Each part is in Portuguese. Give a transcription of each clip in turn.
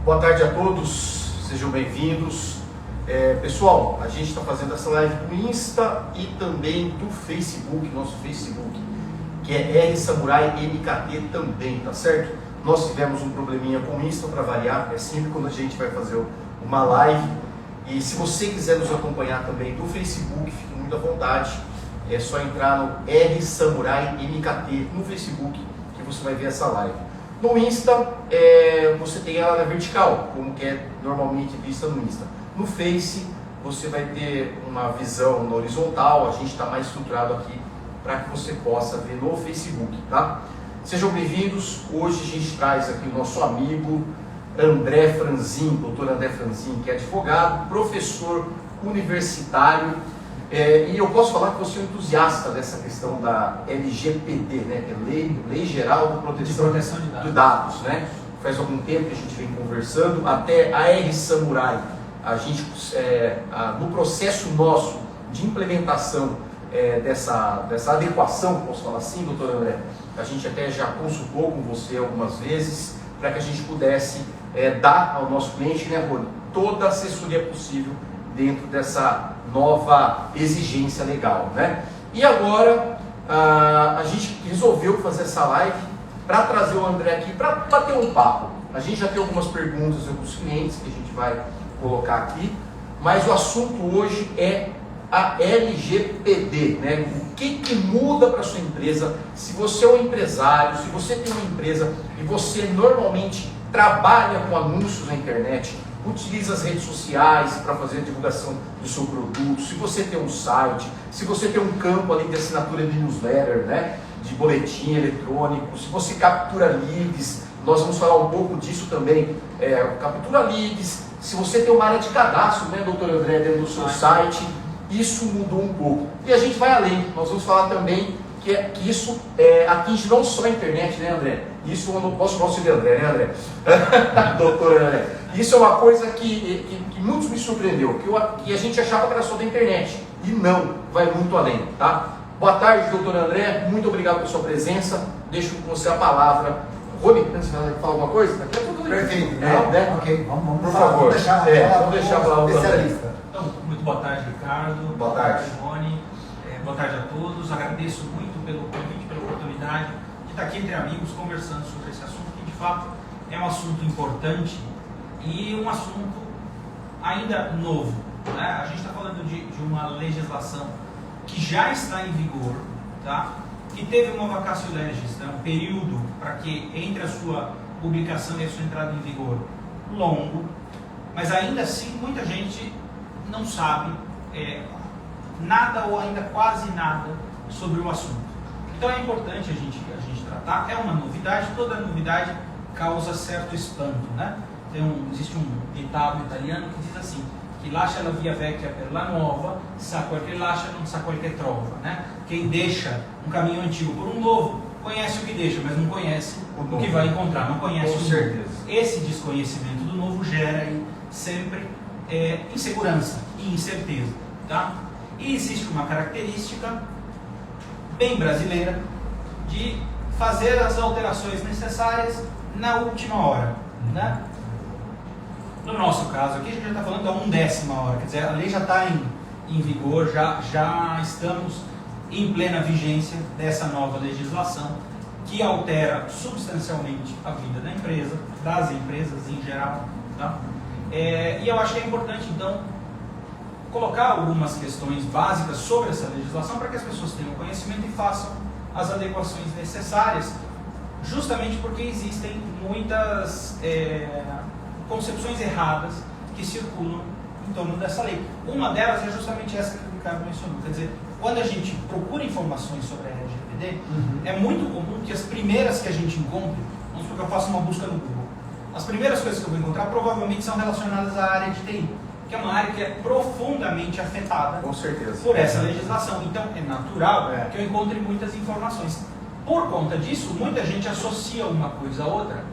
Boa tarde a todos, sejam bem-vindos. Pessoal, a gente está fazendo essa live do Insta e também do Facebook, nosso Facebook, que é R Samurai MKT também, tá certo? Nós tivemos um probleminha com o Insta para variar, é sempre quando a gente vai fazer uma live. E se você quiser nos acompanhar também do Facebook, fique muito à vontade. É só entrar no R Samurai MKT no Facebook que você vai ver essa live. No Insta, você tem ela na vertical, como que é normalmente vista no Insta. No Face, você vai ter uma visão na horizontal, a gente está mais estruturado aqui para que você possa ver no Facebook, tá? Sejam bem-vindos. Hoje a gente traz aqui o nosso amigo André Franzin, doutor André Franzin, que é advogado, professor universitário, e eu posso falar que você é um entusiasta dessa questão da LGPD, né? Que é Lei Geral de Proteção de Dados, né? Faz algum tempo que a gente vem conversando, até a R Samurai, a gente, no processo nosso de implementação dessa adequação, posso falar assim, doutor André, a gente até já consultou com você algumas vezes, para que a gente pudesse dar ao nosso cliente, né, Rony, toda a assessoria possível dentro dessa nova exigência legal, né? E agora a gente resolveu fazer essa live para trazer o André aqui para bater um papo. A gente já tem algumas perguntas de alguns clientes que a gente vai colocar aqui, mas o assunto hoje é a LGPD, né? O que muda para a sua empresa? Se você é um empresário, se você tem uma empresa e você normalmente trabalha com anúncios na internet, utiliza as redes sociais para fazer a divulgação do seu produto, se você tem um site, se você tem um campo ali de assinatura de newsletter, né? De boletim eletrônico, se você captura leads, nós vamos falar um pouco disso também, captura leads, se você tem uma área de cadastro, né, doutor André, dentro do seu site, isso mudou um pouco. E a gente vai além, nós vamos falar também que isso atinge não só a internet, né, André? Isso eu não posso chamar você de André, né, André? Doutor André. Isso é uma coisa que muitos me surpreendeu, que a gente achava que era só da internet. E não, vai muito além, tá? Boa tarde, doutor André, muito obrigado pela sua presença. Deixo com você a palavra. Rony, você vai falar alguma coisa? Aqui é tudo perfeito. Né? Ok, vamos por favor. Vamos deixar a palavra especialista. Então, muito boa tarde, Ricardo. Boa tarde, Rony. Boa tarde a todos. Agradeço muito pelo convite, pela oportunidade de estar aqui entre amigos conversando sobre esse assunto, que de fato é um assunto importante e um assunto ainda novo, né? A gente está falando de uma legislação que já está em vigor, tá? Que teve uma vacatio legis, né? Um período para que entre a sua publicação e a sua entrada em vigor longo, mas ainda assim muita gente não sabe nada ou ainda quase nada sobre o assunto. Então é importante a gente tratar, é uma novidade, toda novidade causa certo espanto, né? Existe um ditado italiano que diz assim, que lascia la via vecchia per la nuova, sa quel che lascia, non sa quel che trova, né? Quem deixa um caminho antigo por um novo, conhece o que deixa, mas não conhece o que vai encontrar, não conhece o novo. Esse desconhecimento do novo gera aí sempre insegurança e incerteza, tá? E existe uma característica bem brasileira de fazer as alterações necessárias na última hora, né? No nosso caso aqui, a gente já está falando da 1/10 hora, quer dizer, a lei já está em vigor, já estamos em plena vigência dessa nova legislação que altera substancialmente a vida da empresa, das empresas em geral, tá? E eu acho que é importante, então, colocar algumas questões básicas sobre essa legislação para que as pessoas tenham conhecimento e façam as adequações necessárias, justamente porque existem muitas concepções erradas que circulam em torno dessa lei. Uma delas é justamente essa que o Ricardo mencionou, quer dizer, quando a gente procura informações sobre a LGPD, é muito comum que as primeiras que a gente encontre, vamos supor que eu faço uma busca no Google, as primeiras coisas que eu vou encontrar provavelmente são relacionadas à área de TI, que é uma área que é profundamente afetada com certeza por essa legislação. Então é natural que eu encontre muitas informações. Por conta disso, muita gente associa uma coisa a outra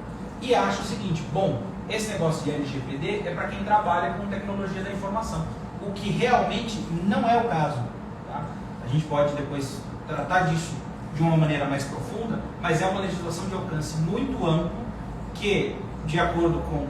e acha o seguinte, bom, esse negócio de LGPD é para quem trabalha com tecnologia da informação, o que realmente não é o caso, tá? A gente pode depois tratar disso de uma maneira mais profunda, mas é uma legislação de alcance muito amplo que, de acordo com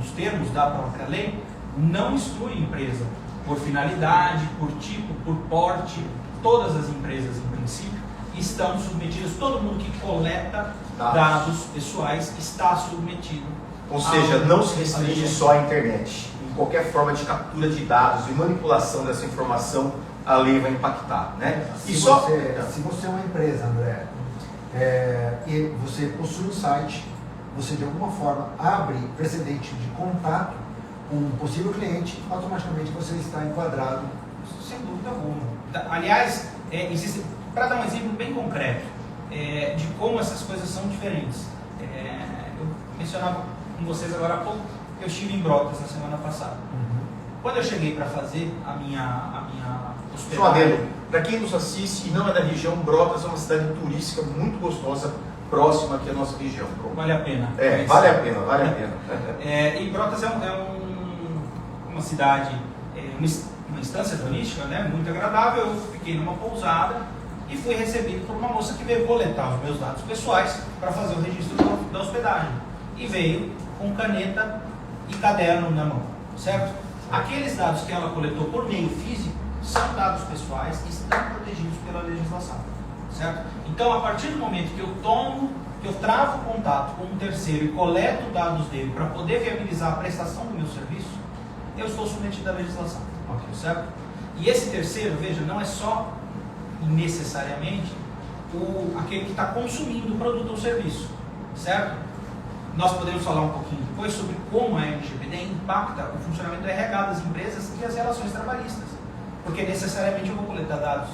os termos da própria lei, não exclui empresa por finalidade, por tipo, por porte. Todas as empresas, em princípio, estão submetidas, todo mundo que coleta dados pessoais está submetido. Ou seja, não se restringe só à internet. Em qualquer forma de captura de dados e manipulação dessa informação, a lei vai impactar, né? Se você é uma empresa, André, e você possui um site, você de alguma forma abre precedente de contato com um possível cliente, automaticamente você está enquadrado. Sem dúvida alguma. Aliás, existe, para dar um exemplo bem concreto de como essas coisas são diferentes. Eu mencionava com vocês agora há pouco que eu estive em Brotas na semana passada. Quando eu cheguei para fazer a minha hospedagem... Para quem nos assiste e não é da região, Brotas é uma cidade turística muito gostosa, próxima aqui à nossa região. Vale a pena. Vale a pena, vale a pena. E Brotas é uma cidade, uma instância turística, né, muito agradável. Eu fiquei numa pousada e fui recebido por uma moça que veio coletar os meus dados pessoais para fazer o registro da hospedagem. E veio com caneta e caderno na mão, certo? Aqueles dados que ela coletou por meio físico são dados pessoais e estão protegidos pela legislação, certo? Então, a partir do momento que eu travo contato com um terceiro e coleto dados dele para poder viabilizar a prestação do meu serviço, eu estou submetido à legislação, certo? E esse terceiro, veja, não é só necessariamente aquele que está consumindo o produto ou serviço, certo? Nós podemos falar um pouquinho depois sobre como a LGPD impacta o funcionamento do RH das empresas e as relações trabalhistas. Porque necessariamente eu vou coletar dados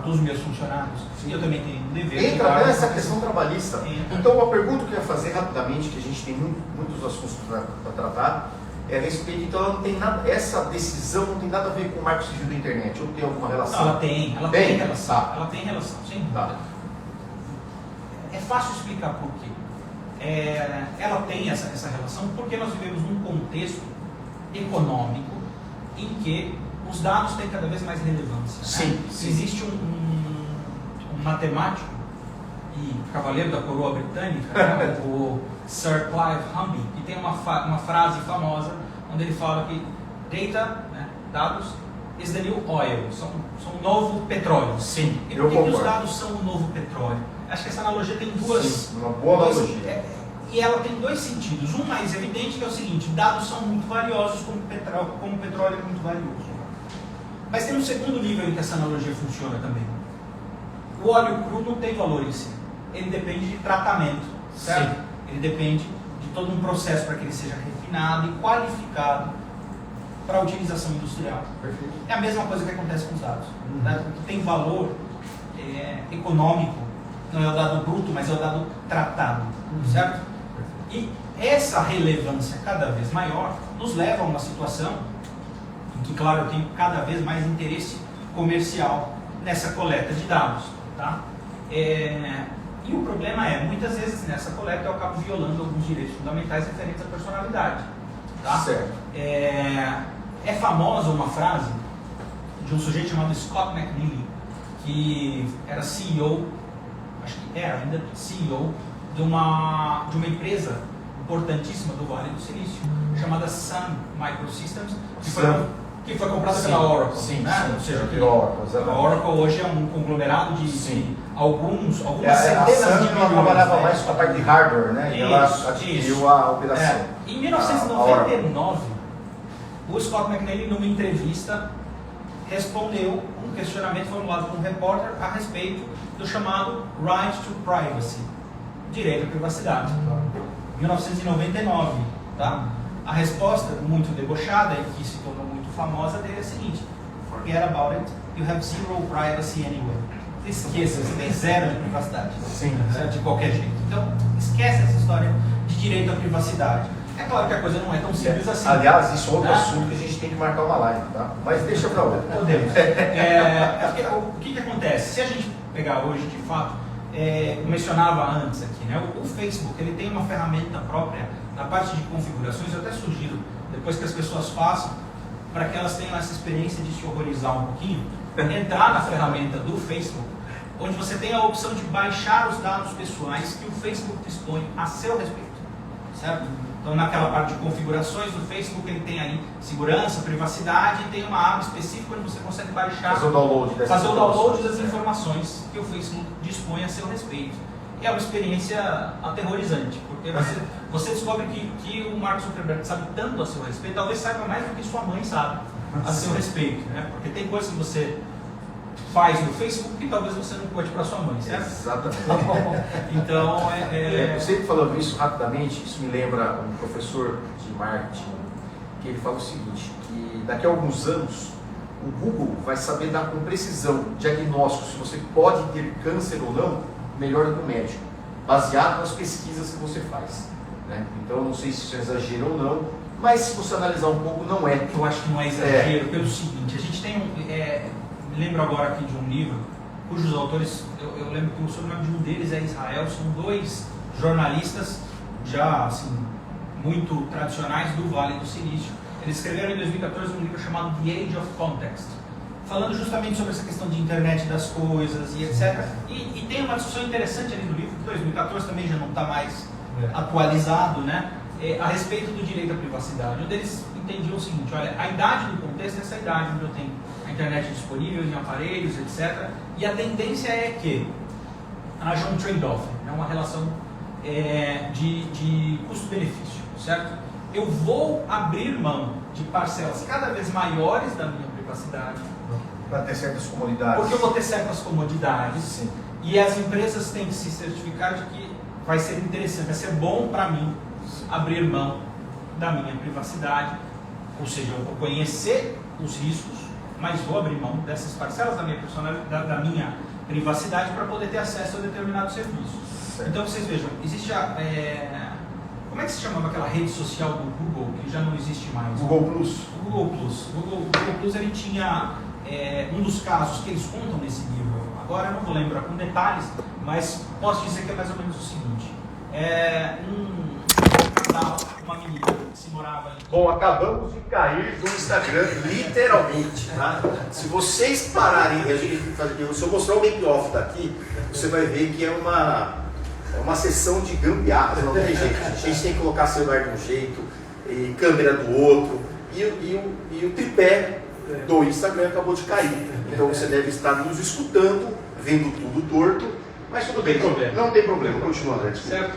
dos meus funcionários. E eu também tenho um dever. Entra nessa questão trabalhista. Então, uma pergunta que eu ia fazer rapidamente, que a gente tem muitos assuntos para tratar, é a respeito. Então, ela não tem nada, essa decisão não tem nada a ver com o marco civil da internet. Ou tem alguma relação? Não, ela tem relação. Tá. Ela tem relação, sim. Tá. É fácil explicar por quê. Ela tem essa relação porque nós vivemos num contexto econômico em que os dados têm cada vez mais relevância. Sim, né? sim. Existe um matemático e cavaleiro da coroa britânica, né, o Sir Clive Humby, que tem uma frase famosa onde ele fala que data, né, dados, is the new oil, são o novo petróleo. Sim, e por que os dados são o novo petróleo? Acho que essa analogia tem uma boa analogia. E ela tem dois sentidos. Um mais evidente, que é o seguinte: dados são muito valiosos, como o petróleo é muito valioso. Mas tem um segundo nível em que essa analogia funciona também. O óleo cru não tem valor em si. Ele depende de tratamento, certo? Sim. Ele depende de todo um processo para que ele seja refinado e qualificado para a utilização industrial. Perfeito. É a mesma coisa que acontece com os dados. Né? O que tem valor econômico não é o dado bruto, mas é o dado tratado, certo? E essa relevância cada vez maior nos leva a uma situação em que, claro, eu tenho cada vez mais interesse comercial nessa coleta de dados, tá? E o problema muitas vezes nessa coleta eu acabo violando alguns direitos fundamentais referentes à personalidade, tá? Certo. É famosa uma frase de um sujeito chamado Scott McNealy, que era CEO, acho que era ainda CEO, de uma empresa importantíssima do Vale do Silício, chamada Sun Microsystems, que foi comprada pela Oracle. Sim, né? sim, ou seja, a Oracle hoje é um conglomerado de algumas centenas de milhões. Ela trabalhava mais com a parte de hardware, né? E ela adquiriu a operação. Em 1999, o Scott McNealy, numa entrevista, respondeu um questionamento formulado por um repórter a respeito do chamado Right to Privacy, direito à privacidade. 1999, tá? A resposta muito debochada e que se tornou muito famosa dele é a seguinte: forget about it, you have zero privacy anyway. Esqueça, você tem zero de privacidade. Sim. De qualquer jeito. Então, esquece essa história de direito à privacidade. É claro que a coisa não é tão simples assim. Aliás, isso é outro assunto que a gente tem que marcar uma live, tá? Mas deixa pra outra. Podemos. O que acontece? Se a gente pegar hoje, de fato, eu mencionava antes aqui, né? O Facebook, ele tem uma ferramenta própria na parte de configurações. Eu até sugiro, depois que as pessoas façam, para que elas tenham essa experiência de se horrorizar um pouquinho, entrar na ferramenta do Facebook, onde você tem a opção de baixar os dados pessoais que o Facebook dispõe a seu respeito, certo? Então, naquela parte de configurações do Facebook, ele tem aí segurança, privacidade, e tem uma aba específica onde você consegue baixar, fazer o download das informações que o Facebook dispõe a seu respeito. E é uma experiência aterrorizante, porque você descobre que o Mark Zuckerberg sabe tanto a seu respeito, talvez saiba mais do que sua mãe sabe a seu respeito, né? Porque tem coisas que você faz no Facebook que talvez você não conte para sua mãe, certo? Exatamente. Então, Você falando isso rapidamente, isso me lembra um professor de marketing, que ele fala o seguinte, que daqui a alguns anos o Google vai saber dar com precisão diagnóstico se você pode ter câncer ou não, melhor do que o médico, baseado nas pesquisas que você faz, né? Então eu não sei se isso é exagero ou não, mas se você analisar um pouco, não é. Eu acho que não é exagero, pelo seguinte, a gente tem me lembro agora aqui de um livro, cujos autores, eu lembro que o sobrenome de um deles é Israel, são 2 jornalistas já assim, muito tradicionais do Vale do Silício. Eles escreveram em 2014 um livro chamado The Age of Context, falando justamente sobre essa questão de internet das coisas e etc. E tem uma discussão interessante ali no livro, que 2014 também já não está mais atualizado, né? A respeito do direito à privacidade, onde eles entendiam o seguinte, olha, a idade do contexto é essa idade onde eu tenho a internet disponível em aparelhos, etc. E a tendência é que haja um trade-off, né? Uma relação de custo-benefício, certo? Eu vou abrir mão de parcelas cada vez maiores da minha privacidade para ter certas comodidades. Porque eu vou ter certas comodidades. Sim. E as empresas têm que se certificar de que vai ser interessante, vai ser bom para mim abrir mão da minha privacidade, ou seja, eu vou conhecer os riscos, mas vou abrir mão dessas parcelas da minha personalidade, da minha privacidade para poder ter acesso a determinados serviços. Certo. Então vocês vejam, existe como é que se chamava aquela rede social do Google que já não existe mais? Google Plus. O Google Plus. O Google Plus ele tinha um dos casos que eles contam nesse livro. Agora eu não vou lembrar com detalhes, mas posso dizer que é mais ou menos o seguinte: uma menina que se morava em... Bom, acabamos de cair do Instagram, literalmente, tá? Se vocês pararem, se eu mostrar o make-off daqui, você vai ver que é uma sessão de gambiarra, não tem jeito. A gente tem que colocar celular de um jeito, e câmera do outro, e o tripé do Instagram acabou de cair. Então você deve estar nos escutando, vendo tudo torto, mas tudo bem, não tem problema, continua, André. Certo?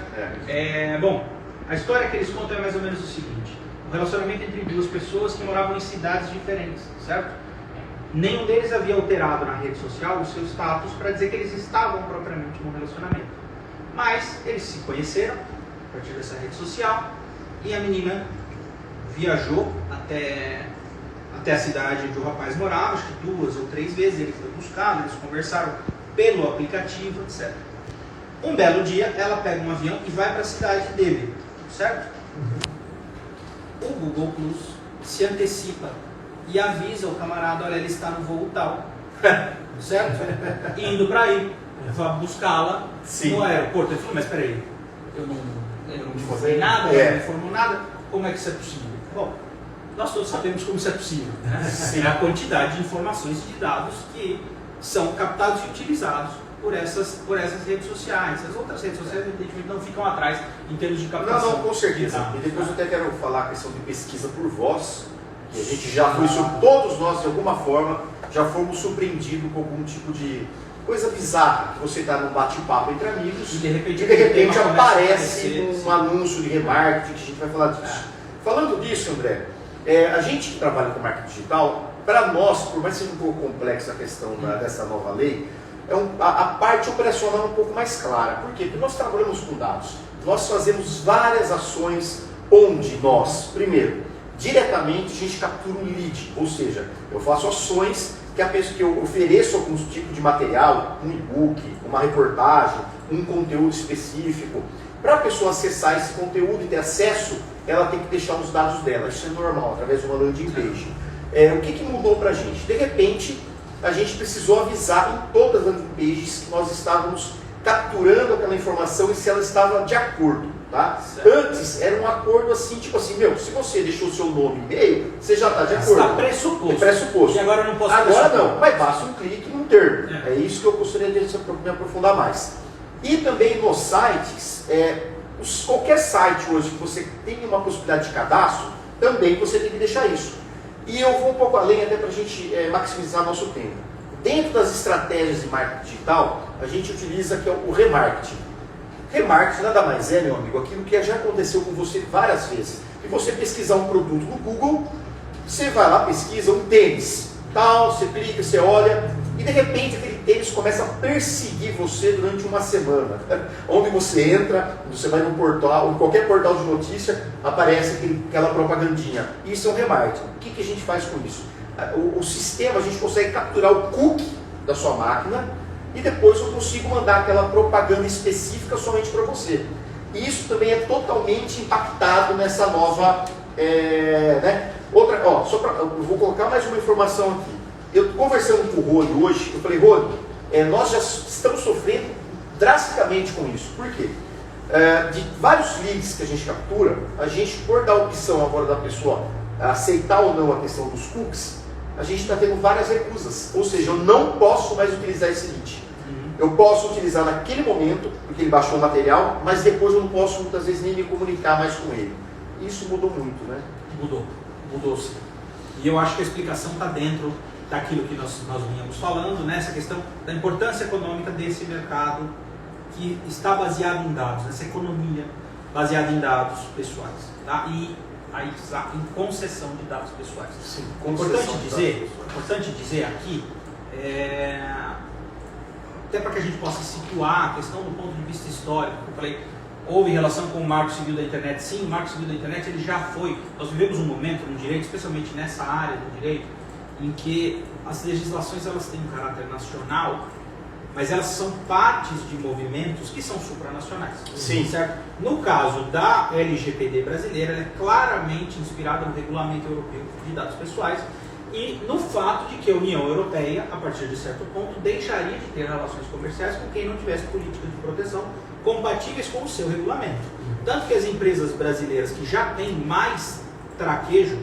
Bom, a história que eles contam é mais ou menos o seguinte: um relacionamento entre 2 pessoas que moravam em cidades diferentes, certo? Nenhum deles havia alterado na rede social o seu status para dizer que eles estavam propriamente num relacionamento. Mas eles se conheceram a partir dessa rede social e a menina viajou até a cidade onde o rapaz morava, acho que 2 ou 3 vezes, ele foi buscá-lo, eles conversaram pelo aplicativo, etc. Um belo dia, ela pega um avião e vai para a cidade dele, certo? O Google Plus se antecipa e avisa o camarada, olha, ele está no voo tal, certo? Indo para aí, vai buscá-la no aeroporto. Ele falou, mas peraí, eu não informei nada, eu não informo nada, como é que isso é possível? Bom, nós todos sabemos como isso é possível, né? É a quantidade de informações e de dados que são captados e utilizados por essas redes sociais. As outras redes sociais, evidentemente, não ficam atrás em termos de captação. Não, com certeza. E depois eu até quero falar a questão de pesquisa por voz, que a gente já foi, todos nós, de alguma forma, já fomos surpreendidos com algum tipo de coisa bizarra, que você está num bate-papo entre amigos e de repente aparece um anúncio de remarketing, que a gente vai falar disso. Falando disso, André, a gente que trabalha com marketing digital, para nós, por mais que seja um pouco complexa a questão dessa nova lei, a parte operacional é um pouco mais clara. Por quê? Porque nós trabalhamos com dados. Nós fazemos várias ações onde nós, primeiro, diretamente a gente captura um lead, ou seja, eu faço ações que eu ofereço algum tipo de material, um e-book, uma reportagem, um conteúdo específico. Para a pessoa acessar esse conteúdo e ter acesso, ela tem que deixar os dados dela. Isso é normal, através de uma landing page. O que mudou para a gente? De repente, a gente precisou avisar em todas as landing pages que nós estávamos capturando aquela informação e se ela estava de acordo. Tá? Antes era um acordo assim, tipo assim, se você deixou o seu nome e e-mail, você já está de acordo. Está pressuposto. Pressuposto. E agora eu não posso Agora não, mas basta um clique num termo. É isso que eu gostaria de me aprofundar mais. E também nos sites, Qualquer site hoje que você tem uma possibilidade de cadastro, também você tem que deixar isso. E eu vou um pouco além até para a gente maximizar nosso tempo. Dentro das estratégias de marketing digital, a gente utiliza que é o remarketing. Remarketing nada mais é, meu amigo, aquilo que já aconteceu com você várias vezes. Que você pesquisar um produto no Google, você vai lá, pesquisa um tênis, tal, você clica, você olha, e de repente aquele tênis começa a perseguir você durante uma semana. Onde você entra, você vai num portal, em qualquer portal de notícia, aparece aquela propagandinha. Isso é um remarketing. O que a gente faz com isso? O sistema, a gente consegue capturar o cookie da sua máquina e depois eu consigo mandar aquela propaganda específica somente para você. E isso também é totalmente impactado nessa nova... eu vou colocar mais uma informação aqui. Eu conversando com o Rony hoje, eu falei, Rony, nós já estamos sofrendo drasticamente com isso. Por quê? De vários leads que a gente captura, a gente, por dar a opção agora da pessoa aceitar ou não a questão dos cookies, a gente está tendo várias recusas. Ou seja, eu não posso mais utilizar esse lead. Eu posso utilizar naquele momento, porque ele baixou o material, mas depois eu não posso muitas vezes nem me comunicar mais com ele. Isso mudou muito, né? Mudou sim. E eu acho que a explicação está dentro daquilo que nós vinhamos falando, né? Essa questão da importância econômica desse mercado que está baseado em dados, essa economia baseada em dados pessoais, tá? E em concessão de dados pessoais. Sim, importante dizer aqui, até para que a gente possa situar a questão do ponto de vista histórico, eu falei, houve relação com o Marco Civil da Internet. Sim, o Marco Civil da Internet ele já foi. Nós vivemos um momento no direito, especialmente nessa área do direito, em que as legislações elas têm um caráter nacional, mas elas são partes de movimentos que são supranacionais. Sim. Certo? No caso da LGPD brasileira, ela é claramente inspirada no Regulamento Europeu de Dados Pessoais e no fato de que a União Europeia, a partir de certo ponto, deixaria de ter relações comerciais com quem não tivesse políticas de proteção compatíveis com o seu regulamento. Tanto que as empresas brasileiras que já têm mais traquejo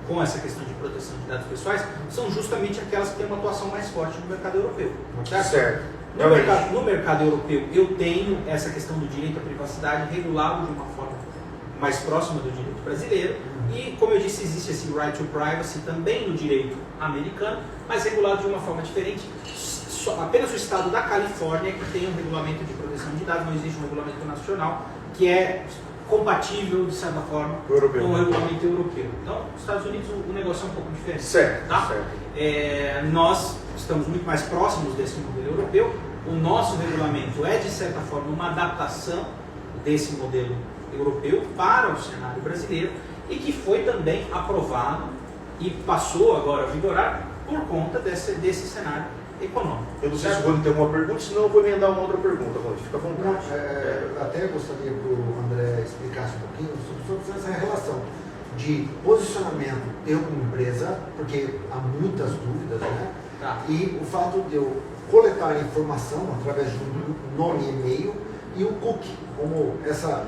com essa questão de proteção de dados pessoais são justamente aquelas que têm uma atuação mais forte no mercado europeu. Certo? No mercado europeu, eu tenho essa questão do direito à privacidade regulado de uma forma mais próxima do direito brasileiro e, como eu disse, existe esse right to privacy também no direito americano, mas regulado de uma forma diferente. Apenas o estado da Califórnia que tem um regulamento de proteção de dados, não existe um regulamento nacional que é compatível, de certa forma, com o regulamento europeu. Então, nos Estados Unidos o negócio é um pouco diferente. Certo, tá? certo. Nós estamos muito mais próximos desse modelo europeu. O nosso regulamento é, de certa forma, uma adaptação desse modelo europeu para o cenário brasileiro e que foi também aprovado e passou agora a vigorar por conta desse cenário econômico. Eu não sei se o Rony tem alguma pergunta, senão eu vou emendar uma outra pergunta, Rony. Fica à vontade. Até gostaria que o André explicasse um pouquinho sobre essa relação de posicionamento eu como empresa, porque há muitas dúvidas, né? Tá. E o fato de eu coletar a informação através de um nome e e-mail e o cookie, como essa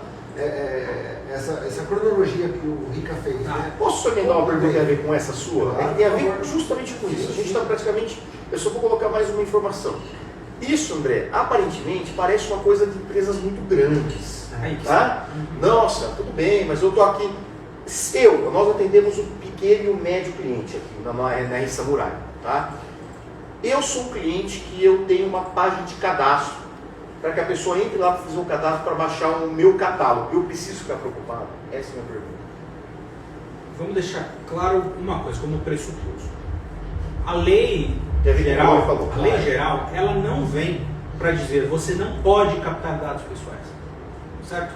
cronologia que o Rica fez. Né? Posso só emendar uma pergunta que tem a ver com essa sua? Tem a ver justamente com isso. A gente está praticamente... Eu só vou colocar mais uma informação. Isso, André, aparentemente parece uma coisa de empresas muito grandes. Tá? Nossa, tudo bem, mas eu estou aqui... Nós atendemos o pequeno e o médio cliente aqui na R-Samurai. Tá? Eu sou um cliente que eu tenho uma página de cadastro para que a pessoa entre lá para fazer um cadastro para baixar o meu catálogo. Eu preciso ficar preocupado? Essa é a minha pergunta. Vamos deixar claro uma coisa, como pressuposto. A lei geral, ela não vem para dizer você não pode captar dados pessoais, certo?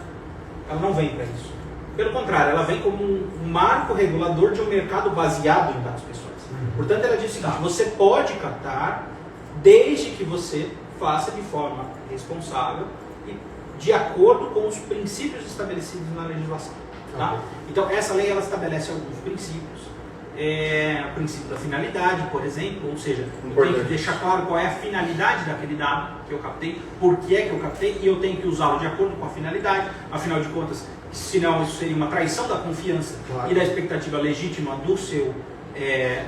Ela não vem para isso. Pelo contrário, ela vem como um marco regulador de um mercado baseado em dados pessoais. Portanto, ela diz o seguinte, você pode captar desde que você faça de forma responsável e de acordo com os princípios estabelecidos na legislação. Tá? Então, essa lei ela estabelece alguns princípios. O princípio da finalidade, por exemplo, ou seja, eu tenho que deixar claro qual é a finalidade daquele dado que eu captei, por que é que eu captei, e eu tenho que usá-lo de acordo com a finalidade. Afinal de contas, senão isso seria uma traição da confiança e da expectativa legítima do seu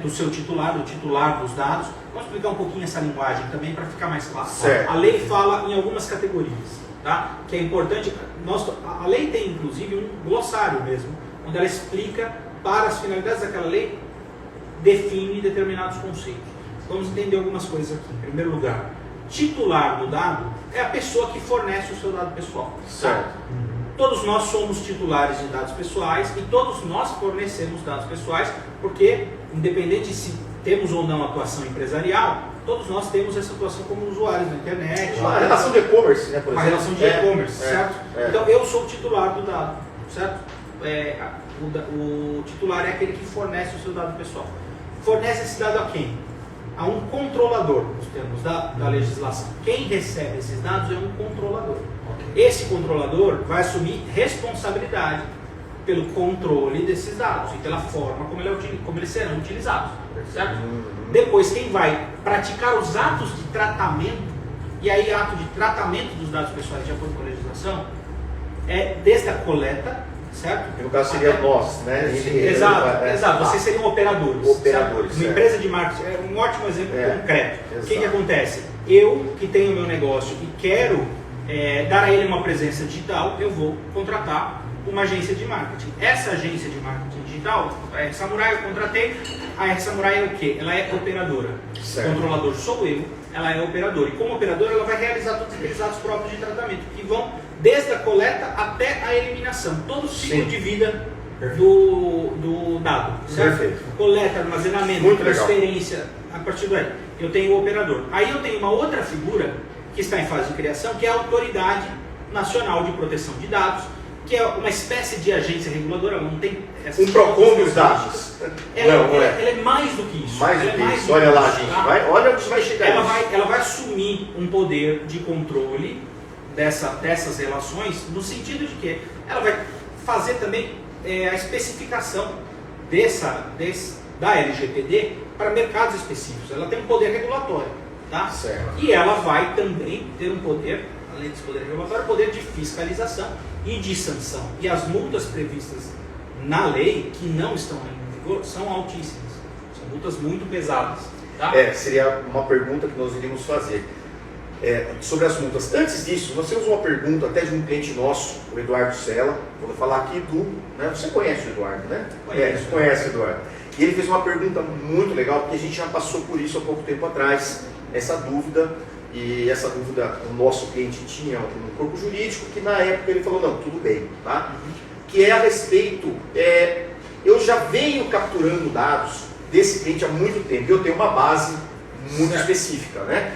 do seu titular, do titular dos dados. Vamos explicar um pouquinho essa linguagem também para ficar mais claro. Certo. A lei fala em algumas categorias, tá? Que é importante. A lei tem inclusive um glossário mesmo, onde ela explica para as finalidades daquela lei, define determinados conceitos. Vamos entender algumas coisas aqui. Em primeiro lugar, titular do dado é a pessoa que fornece o seu dado pessoal. Certo. Todos nós somos titulares de dados pessoais e todos nós fornecemos dados pessoais, porque, independente se temos ou não atuação empresarial, todos nós temos essa atuação como usuários na internet. Uma relação de e-commerce, né, por Uma exemplo. relação de e-commerce, certo? Então, eu sou o titular do dado, certo? O titular é aquele que fornece o seu dado pessoal. Fornece esse dado a quem? A um controlador, nos termos da legislação. Quem recebe esses dados é um controlador. Esse controlador vai assumir responsabilidade pelo controle desses dados e pela forma como eles serão utilizados, certo? Depois, quem vai praticar os atos de tratamento, e aí ato de tratamento dos dados pessoais de acordo com a legislação, é desde a coleta, certo? Que no caso seria nós, né? Exato. Vocês seriam operadores. Operadores. Uma empresa de marketing é um ótimo exemplo concreto. O que acontece? Eu, que tenho o meu negócio e quero dar a ele uma presença digital, eu vou contratar uma agência de marketing. Essa agência de marketing digital, a R-Samurai, eu contratei. A R-Samurai é o quê? Ela é operadora. Certo. O controlador sou eu, ela é operadora. E como operadora, ela vai realizar todos aqueles atos próprios de tratamento, que vão desde a coleta até a eliminação. Todo o ciclo de vida do dado. Certo? Perfeito. Coleta, armazenamento, muito transferência, legal. A partir daí. Eu tenho o operador. Aí eu tenho uma outra figura que está em fase de criação, que é a Autoridade Nacional de Proteção de Dados, que é uma espécie de agência reguladora. Ela não tem um PROCON dos dados. Ela é mais do que isso. Mais do que isso. Olha lá, gente. Olha o que vai chegar. Ela vai assumir um poder de controle dessas relações, no sentido de que ela vai fazer também a especificação da LGPD para mercados específicos. Ela tem um poder regulatório, tá? Certo. E ela vai também ter um poder, além desse poder regulatório, poder de fiscalização e de sanção. E as multas previstas na lei, que não estão ainda em vigor, são altíssimas. São multas muito pesadas. Tá? Seria uma pergunta que nós iríamos fazer. Sobre as multas. Antes disso, nós temos uma pergunta até de um cliente nosso, o Eduardo Sela. Vou falar aqui né? Você conhece o Eduardo, né? Conhece o Eduardo. E ele fez uma pergunta muito legal, porque a gente já passou por isso há pouco tempo atrás, essa dúvida. E essa dúvida o nosso cliente tinha um corpo jurídico, que na época ele falou, não, tudo bem, tá? Que é a respeito, eu já venho capturando dados desse cliente há muito tempo, eu tenho uma base muito específica, né?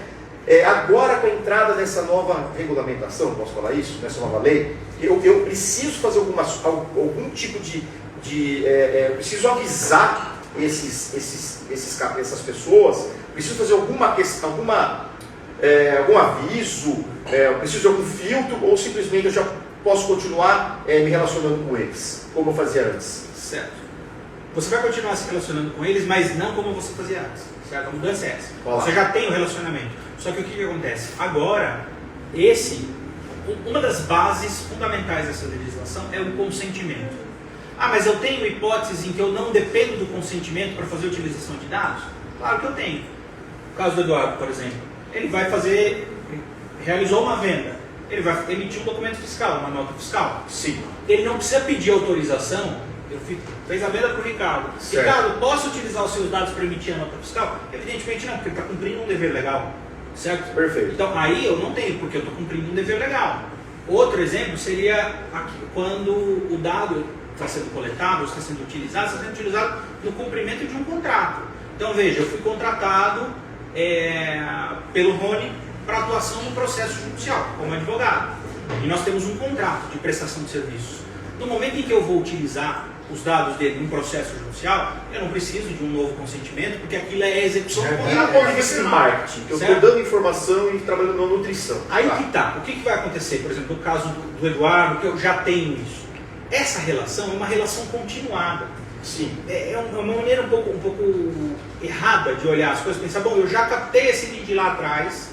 Agora, com a entrada dessa nova regulamentação, posso falar isso? Nessa nova lei, eu preciso fazer algum tipo eu preciso avisar essas pessoas, preciso fazer algum aviso, eu preciso de algum filtro, ou simplesmente eu já posso continuar me relacionando com eles, como eu fazia antes? Certo. Você vai continuar se relacionando com eles, mas não como você fazia antes. Certo? A mudança é essa. Olá. Você já tem o relacionamento. Só que o que acontece? Agora, uma das bases fundamentais dessa legislação é o consentimento. Mas eu tenho hipóteses em que eu não dependo do consentimento para fazer a utilização de dados? Claro que eu tenho. No caso do Eduardo, por exemplo, ele vai realizou uma venda, ele vai emitir um documento fiscal, uma nota fiscal. Sim. Ele não precisa pedir autorização. Fez a venda para o Ricardo. Certo. Ricardo, posso utilizar os seus dados para emitir a nota fiscal? Evidentemente não, porque ele está cumprindo um dever legal. Certo? Perfeito. Então aí eu não tenho, porque eu estou cumprindo um dever legal. Outro exemplo seria quando o dado está sendo coletado, está sendo utilizado no cumprimento de um contrato. Então veja, eu fui contratado pelo Rony para atuação no processo judicial, como advogado. E nós temos um contrato de prestação de serviços. No momento em que eu vou utilizar os dados dele num processo judicial, eu não preciso de um novo consentimento, porque aquilo é a execução do contrato. ponto de vista de marketing, que eu estou dando informação e trabalhando na nutrição. Aí que tá. O que vai acontecer? Por exemplo, no caso do Eduardo, que eu já tenho isso. Essa relação é uma relação continuada. Sim. É uma maneira um pouco errada de olhar as coisas, pensar, bom, eu já captei esse lead lá atrás,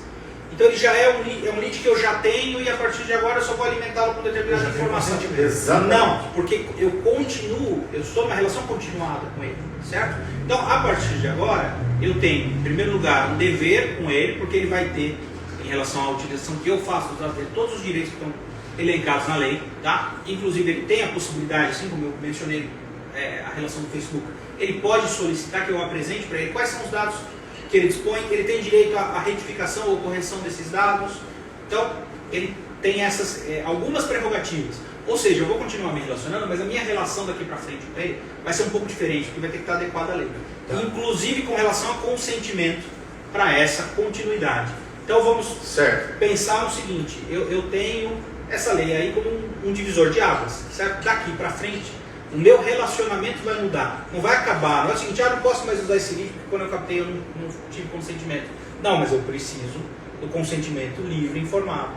Então ele já é um lead que eu já tenho e a partir de agora eu só vou alimentá-lo com determinada informação. Não, porque eu estou numa relação continuada com ele, certo? Então a partir de agora eu tenho, em primeiro lugar, um dever com ele, porque ele vai ter, em relação à utilização que eu faço dos dados dele, todos os direitos que estão elencados na lei, tá? Inclusive ele tem a possibilidade, assim como eu mencionei a relação do Facebook, ele pode solicitar que eu apresente para ele quais são os dados que ele dispõe, ele tem direito à retificação ou correção desses dados. Então, ele tem essas algumas prerrogativas. Ou seja, eu vou continuar me relacionando, mas a minha relação daqui para frente com ele vai ser um pouco diferente, porque vai ter que estar adequada à lei. Tá. Inclusive com relação a consentimento para essa continuidade. Então, vamos pensar no seguinte, eu tenho essa lei aí como um divisor de águas, certo? Daqui para frente, o meu relacionamento vai mudar, não vai acabar, não é o seguinte, não posso mais usar esse livro porque quando eu captei eu não tive consentimento. Não, mas eu preciso do consentimento livre e informado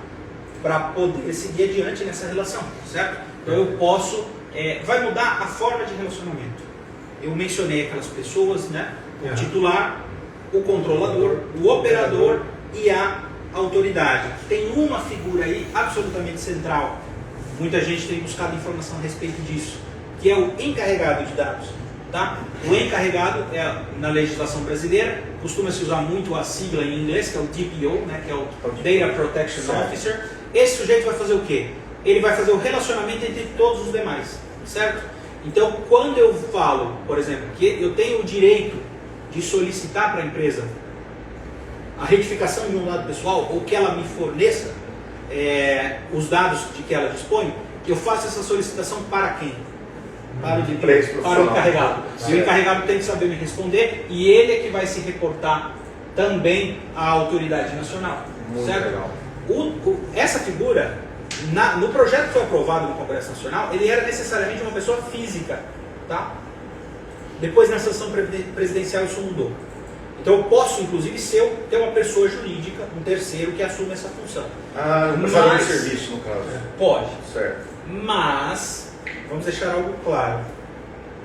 para poder seguir adiante nessa relação, certo? Então eu posso, vai mudar a forma de relacionamento. Eu mencionei aquelas pessoas, né? O titular, o controlador, o operador e a autoridade. Tem uma figura aí absolutamente central, muita gente tem buscado informação a respeito disso, que é o encarregado de dados. Tá? O encarregado, na legislação brasileira, costuma-se usar muito a sigla em inglês, que é o DPO, né, que é o Data Protection Officer. Esse sujeito vai fazer o quê? Ele vai fazer o relacionamento entre todos os demais, certo? Então, quando eu falo, por exemplo, que eu tenho o direito de solicitar para a empresa a retificação de um dado pessoal, ou que ela me forneça os dados de que ela dispõe, eu faço essa solicitação para quem? Para o encarregado. E o encarregado tem que saber me responder e ele é que vai se reportar também à autoridade nacional. Muito certo? legal. Essa figura, no projeto que foi aprovado no Congresso Nacional, ele era necessariamente uma pessoa física. Tá? Depois, na sanção presidencial, isso mudou. Então eu posso, inclusive, ter uma pessoa jurídica, um terceiro, que assuma essa função. Um prestador de serviço, no caso. Pode. Certo. Mas, vamos deixar algo claro.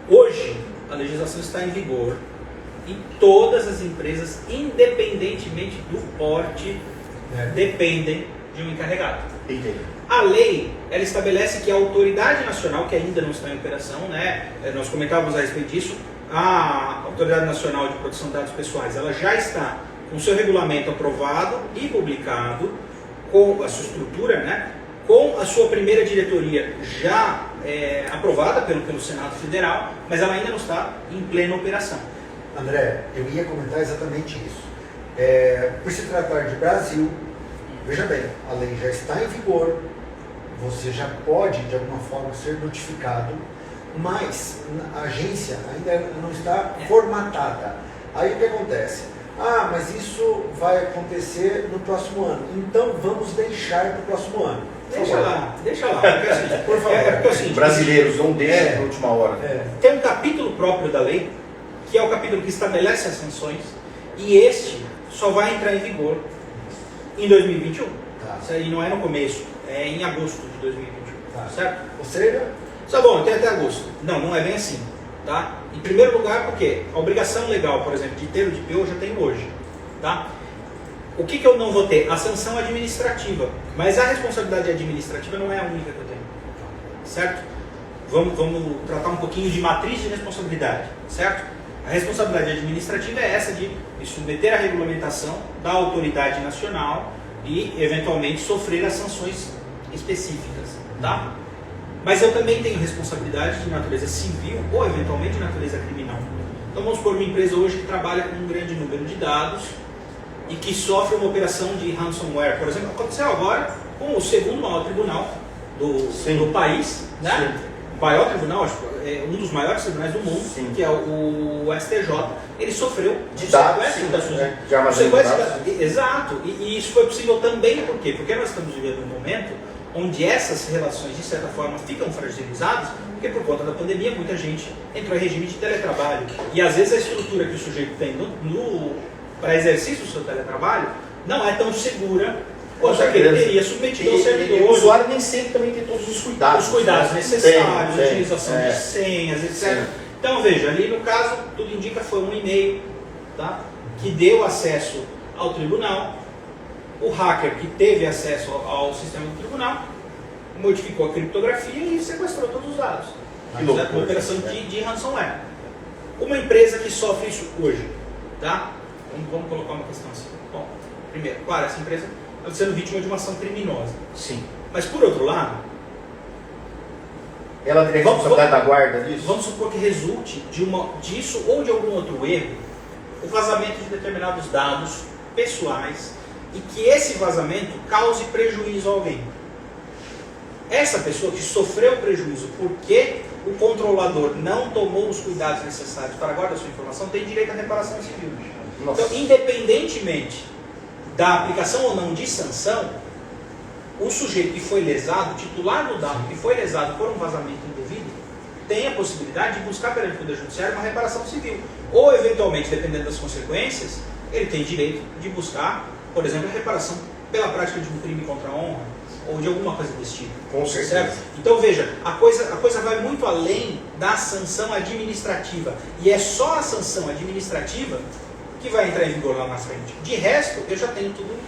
Hoje, a legislação está em vigor e todas as empresas, independentemente do porte, dependem de um encarregado. Entendi. A lei, ela estabelece que a autoridade nacional, que ainda não está em operação, né, nós comentávamos a respeito disso, a Autoridade Nacional de Proteção de Dados Pessoais, ela já está com seu regulamento aprovado e publicado, com a sua estrutura, né, com a sua primeira diretoria já aprovada pelo Senado Federal, mas ela ainda não está em plena operação. André, eu ia comentar exatamente isso. Por se tratar de Brasil, veja bem, a lei já está em vigor, você já pode, de alguma forma, ser notificado, mas a agência ainda não está formatada. Aí o que acontece? Mas isso vai acontecer no próximo ano, então vamos deixar para o próximo ano. Deixa lá. Por favor. Brasileiros, não deixem na última hora. Tem um capítulo próprio da lei, que é o capítulo que estabelece as sanções, e este só vai entrar em vigor em 2021. Tá. Isso aí não é no começo, é em agosto de 2021. Tá. Certo? Ou seja, Tá bom, tem até agosto. Não é bem assim. Tá? Em primeiro lugar, porque a obrigação legal, por exemplo, de ter o DPO eu já tenho hoje. Tá? O que eu não vou ter? A sanção administrativa. Mas a responsabilidade administrativa não é a única que eu tenho. Certo? Vamos tratar um pouquinho de matriz de responsabilidade. Certo? A responsabilidade administrativa é essa de me submeter à regulamentação da autoridade nacional e, eventualmente, sofrer as sanções específicas. Tá? Mas eu também tenho responsabilidade de natureza civil ou, eventualmente, de natureza criminal. Então, vamos supor uma empresa hoje que trabalha com um grande número de dados e que sofre uma operação de ransomware. Por exemplo, aconteceu agora com o segundo maior tribunal do país, né? O maior tribunal, um dos maiores tribunais do mundo, Sim. que é o STJ, ele sofreu de dados, de armazenamento de dados. Exato, e isso foi possível também por quê? Porque nós estamos vivendo um momento onde essas relações, de certa forma, ficam fragilizadas, porque por conta da pandemia muita gente entrou em regime de teletrabalho. E às vezes a estrutura que o sujeito tem para exercício do seu teletrabalho não é tão segura quanto a que ele teria submetido ao servidor. E o usuário nem sempre também tem todos os cuidados. Os cuidados necessários, tem, utilização de senhas, etc. Sim. Então veja, ali no caso, tudo indica foi um e-mail, tá, que deu acesso ao tribunal o hacker que teve acesso ao sistema do tribunal modificou a criptografia e sequestrou todos os dados. Uma operação de ransomware. Uma empresa que sofre isso hoje, tá? Vamos colocar uma questão assim. Bom, primeiro, claro, essa empresa está sendo vítima de uma ação criminosa. Sim. Mas por outro lado, ela tem responsabilidade da guarda disso? Vamos supor que resulte disso ou de algum outro erro, o vazamento de determinados dados pessoais e que esse vazamento cause prejuízo a alguém. Essa pessoa que sofreu prejuízo porque o controlador não tomou os cuidados necessários para a guarda da sua informação tem direito à reparação civil. Nossa. Então, independentemente da aplicação ou não de sanção, o sujeito que foi lesado, o titular do dado que foi lesado por um vazamento indevido, tem a possibilidade de buscar perante o Poder Judiciário uma reparação civil. Ou, eventualmente, dependendo das consequências, ele tem direito de buscar, por exemplo, a reparação pela prática de um crime contra a honra, ou de alguma coisa desse tipo. Com certeza. Certo? Então, veja, a coisa vai muito além da sanção administrativa. E é só a sanção administrativa que vai entrar em vigor lá na frente. De resto, eu já tenho tudo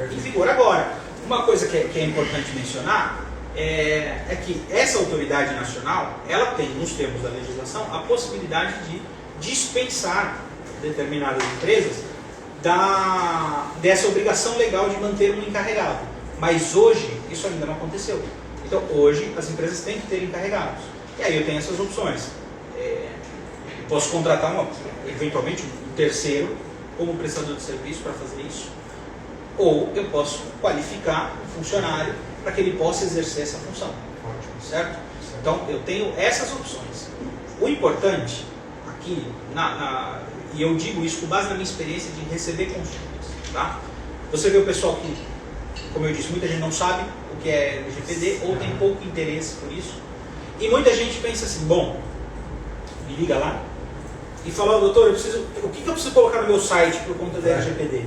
em vigor. Agora, uma coisa que é importante mencionar é que essa autoridade nacional, ela tem, nos termos da legislação, a possibilidade de dispensar determinadas empresas dessa obrigação legal de manter um encarregado. Mas hoje, isso ainda não aconteceu. Então, hoje, as empresas têm que ter encarregados. E aí eu tenho essas opções. Eu posso contratar, eventualmente, um terceiro como prestador de serviço para fazer isso. Ou eu posso qualificar um funcionário para que ele possa exercer essa função. Certo? Então, eu tenho essas opções. O importante aqui, e eu digo isso com base na minha experiência de receber consultas, tá? Você vê o pessoal que, como eu disse, muita gente não sabe o que é LGPD ou tem pouco interesse por isso. E muita gente pensa assim, bom, me liga lá e fala, doutor, o que eu preciso colocar no meu site por conta da LGPD?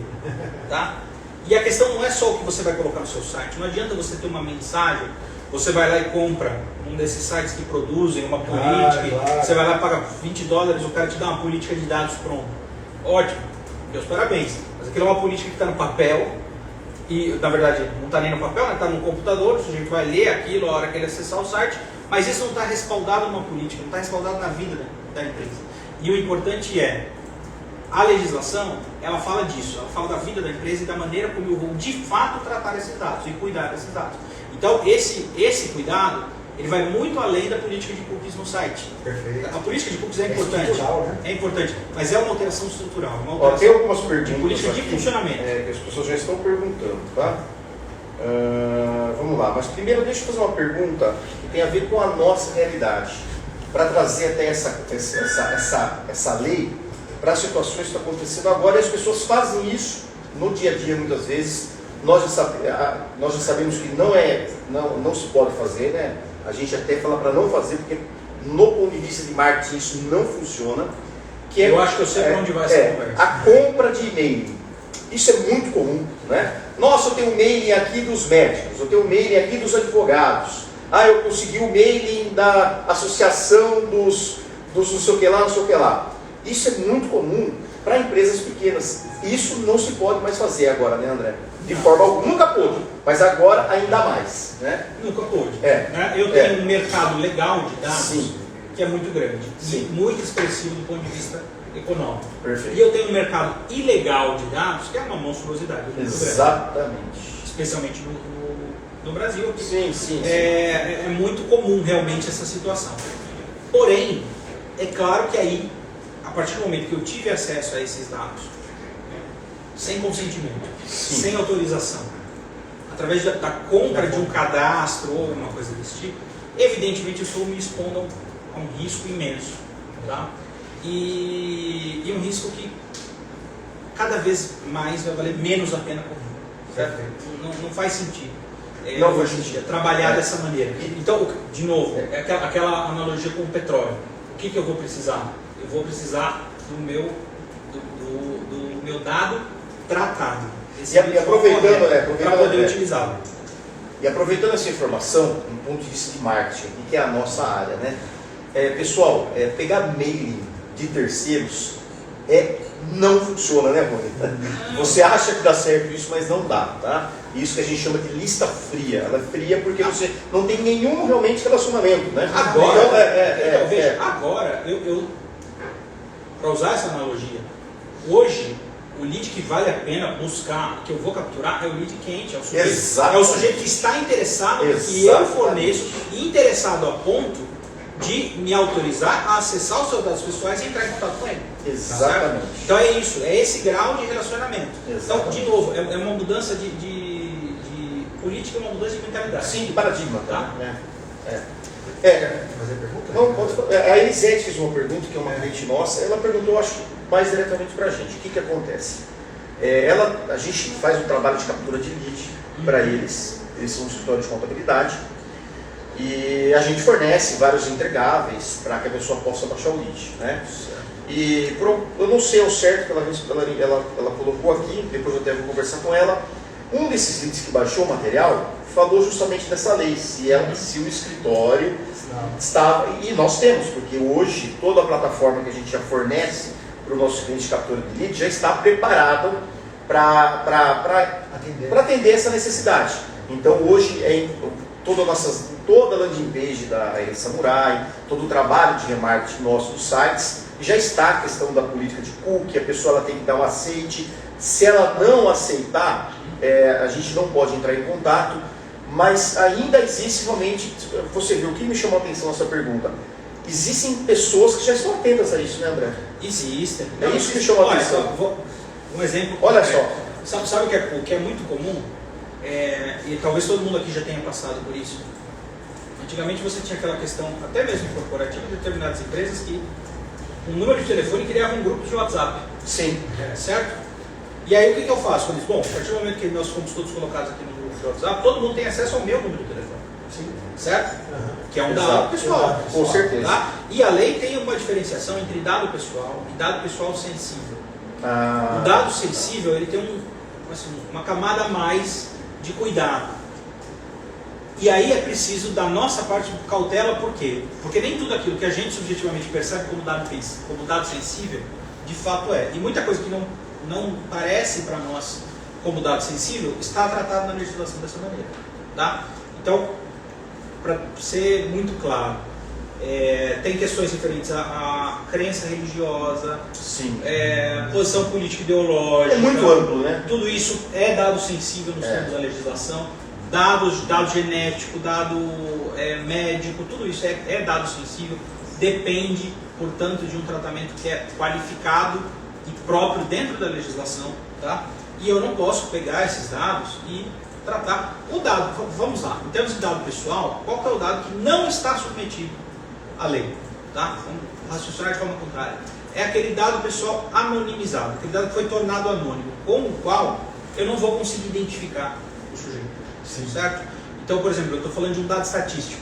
Tá? E a questão não é só o que você vai colocar no seu site. Não adianta você ter uma mensagem, você vai lá e compra um desses sites que produzem uma política, claro. Você vai lá e paga $20, o cara te dá uma política de dados pronta. Ótimo, meus parabéns. Mas aquilo é uma política que está no papel, e na verdade não está nem no papel, está no computador, o sujeito vai ler aquilo a hora que ele acessar o site, mas isso não está respaldado numa política, não está respaldado na vida da empresa. E o importante é, a legislação, ela fala disso, ela fala da vida da empresa e da maneira como eu vou de fato tratar esses dados e cuidar desses dados. Então esse cuidado, ele vai muito além da política de cookies no site. Perfeito. A política de cookies é importante, né? é importante, mas é uma alteração estrutural. Uma alteração tem algumas perguntas de política de aqui, funcionamento. que as pessoas já estão perguntando, tá? Vamos lá, mas primeiro deixa eu fazer uma pergunta que tem a ver com a nossa realidade, para trazer até essa lei para as situações que estão acontecendo agora, e as pessoas fazem isso no dia a dia muitas vezes. Nós já sabemos que não se pode fazer, né? A gente até fala para não fazer, porque no ponto de vista de marketing isso não funciona. Que eu acho que eu sei para onde vai essa conversa. A compra de e-mail. Isso é muito comum, né? Nossa, eu tenho um mailing aqui dos médicos, eu tenho um mailing aqui dos advogados. Eu consegui o mailing da associação dos não sei o que lá, não sei o que lá. Isso é muito comum para empresas pequenas. Isso não se pode mais fazer agora, né, André? De forma alguma, nunca pôde, mas agora ainda mais, né? Nunca pôde. Né? Eu tenho um mercado legal de dados Sim. que é muito grande, Sim. e muito expressivo do ponto de vista econômico. Perfeito. E eu tenho um mercado ilegal de dados que é uma monstruosidade muito grande. Exatamente. Especialmente no Brasil. Aqui. Sim. É muito comum realmente essa situação. Porém, é claro que aí, a partir do momento que eu tive acesso a esses dados, sem consentimento, sem autorização, através da compra de um cadastro ou alguma coisa desse tipo, evidentemente eu estou me expondo a um risco imenso, tá? E um risco que cada vez mais vai valer menos a pena correr, certo? Não faz sentido. Não faz sentido. Trabalhar dessa maneira. Então, de novo, é aquela analogia com o petróleo. O que eu vou precisar? Eu vou precisar do meu dado tratado. E aproveitando, para poder utilizá-lo. E aproveitando essa informação, do ponto de vista de marketing, que é a nossa área, né? Pessoal, pegar mailing de terceiros é não funciona, né, Mônica? Você acha que dá certo isso, mas não dá, tá? Isso que a gente chama de lista fria. Ela é fria porque você não tem nenhum realmente relacionamento, né? Agora, então, veja, agora, para usar essa analogia, hoje o lead que vale a pena buscar, que eu vou capturar, é o lead quente, é o sujeito que está interessado no que eu forneço, e interessado a ponto de me autorizar a acessar os seus dados pessoais e entrar em contato com ele. Exatamente. Tá? Então é isso, é esse grau de relacionamento. Exatamente. Então, de novo, é uma mudança de política, é uma mudança de mentalidade. Sim, de paradigma, tá? Quer fazer pergunta? Não, a Elisete fez uma pergunta, que é uma cliente nossa, ela perguntou, acho, mais diretamente para a gente. O que acontece? A gente faz um trabalho de captura de lead para eles são um escritório de contabilidade, e a gente fornece vários entregáveis para que a pessoa possa baixar o lead, né? E eu não sei ao certo que ela colocou aqui, depois eu até vou conversar com ela. Um desses leads que baixou o material falou justamente dessa lei, se o escritório estava, e nós temos, porque hoje toda a plataforma que a gente já fornece para o nosso cliente de captura de lead já está preparado para atender essa necessidade. Então hoje toda a landing page da Samurai, todo o trabalho de remarketing nosso dos sites, já está a questão da política de cookie, a pessoa ela tem que dar um aceite. Se ela não aceitar, a gente não pode entrar em contato, mas ainda existe realmente, você viu, o que me chamou a atenção nessa pergunta? Existem pessoas que já estão atentas a isso, né, André? Existem. É isso que me chamou a atenção. Um exemplo. Olha só. Sabe o que é muito comum? E talvez todo mundo aqui já tenha passado por isso. Antigamente você tinha aquela questão, até mesmo corporativa, de determinadas empresas que um número de telefone criava um grupo de WhatsApp. Sim. Certo? E aí o que eu faço? Eu digo, bom, a partir do momento que nós fomos todos colocados aqui no grupo de WhatsApp, todo mundo tem acesso ao meu número de telefone. Sim. Certo? Que é um Exato. dado pessoal. Com certeza. Tá? E a lei tem uma diferenciação entre dado pessoal e dado pessoal sensível. O dado sensível ele tem uma camada a mais de cuidado. E aí é preciso da nossa parte cautela, por quê? Porque nem tudo aquilo que a gente subjetivamente percebe como dado sensível, de fato é. E muita coisa que não parece para nós como dado sensível, está tratado na legislação dessa maneira. Tá? Então, para ser muito claro, tem questões referentes à crença religiosa, sim. Posição política ideológica. É muito amplo, né? Tudo isso é dado sensível nos termos da legislação. Dado genético, dado médico, tudo isso é dado sensível. Depende, portanto, de um tratamento que é qualificado e próprio dentro da legislação. Tá? E eu não posso pegar esses dados e tratar o dado. Vamos lá, em termos de dado pessoal, qual que é o dado que não está submetido à lei? Tá? Vamos raciocinar de forma contrária. É aquele dado pessoal anonimizado, aquele dado que foi tornado anônimo, com o qual eu não vou conseguir identificar o sujeito. Sim. Certo? Então, por exemplo, eu estou falando de um dado estatístico.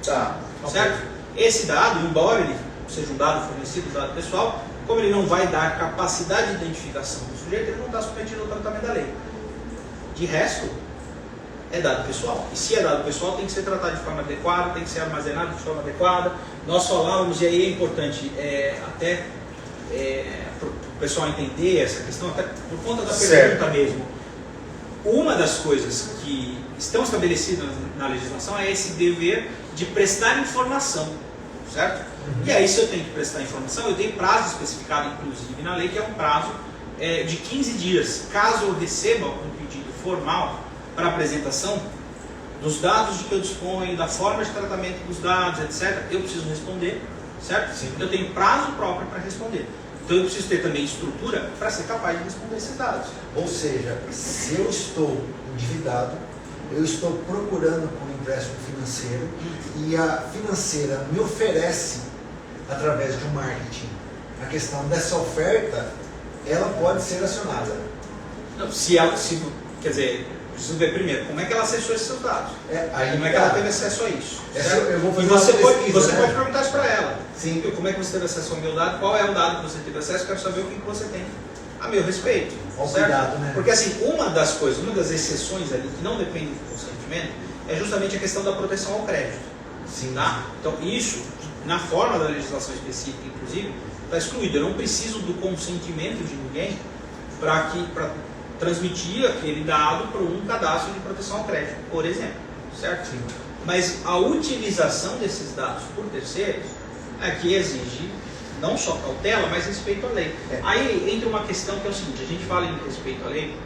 Tá. Certo? Okay. Esse dado, embora ele seja um dado fornecido, um dado pessoal, como ele não vai dar capacidade de identificação do sujeito, ele não está submetido ao tratamento da lei. De resto, é dado pessoal. E se é dado pessoal, tem que ser tratado de forma adequada, tem que ser armazenado de forma adequada. Nós falávamos, e aí é importante até para o pessoal entender essa questão, até por conta da pergunta mesmo. Uma das coisas que estão estabelecidas na legislação é esse dever de prestar informação, certo? Uhum. E aí, se eu tenho que prestar informação, eu tenho prazo especificado, inclusive, na lei, que é um prazo de 15 dias. Caso eu receba um pedido formal para apresentação dos dados de que eu disponho, da forma de tratamento dos dados, etc., eu preciso responder, certo? Sim. Eu tenho prazo próprio para responder. Então eu preciso ter também estrutura para ser capaz de responder esses dados. Ou seja, se eu estou endividado, eu estou procurando por um empréstimo financeiro e a financeira me oferece, através de um marketing, a questão dessa oferta, ela pode ser acionada. Não, quer dizer, preciso ver primeiro como é que ela acessou esses seus dados. Como é que ela teve acesso a isso. E você pode perguntar isso para ela. Sim. Como é que você teve acesso ao meu dado? Qual é o dado que você teve acesso? Quero saber o que você tem a meu respeito. Cuidado, né? Porque assim, uma das exceções ali que não depende do consentimento é justamente a questão da proteção ao crédito. Sim. Tá? Então isso, na forma da legislação específica, inclusive, Está excluído. Eu não preciso do consentimento de ninguém para transmitir aquele dado para um cadastro de proteção ao crédito, por exemplo, certo? Sim. Mas a utilização desses dados por terceiros é que exige não só cautela, mas respeito à lei. Aí entra uma questão que é o seguinte: a gente fala em respeito à lei,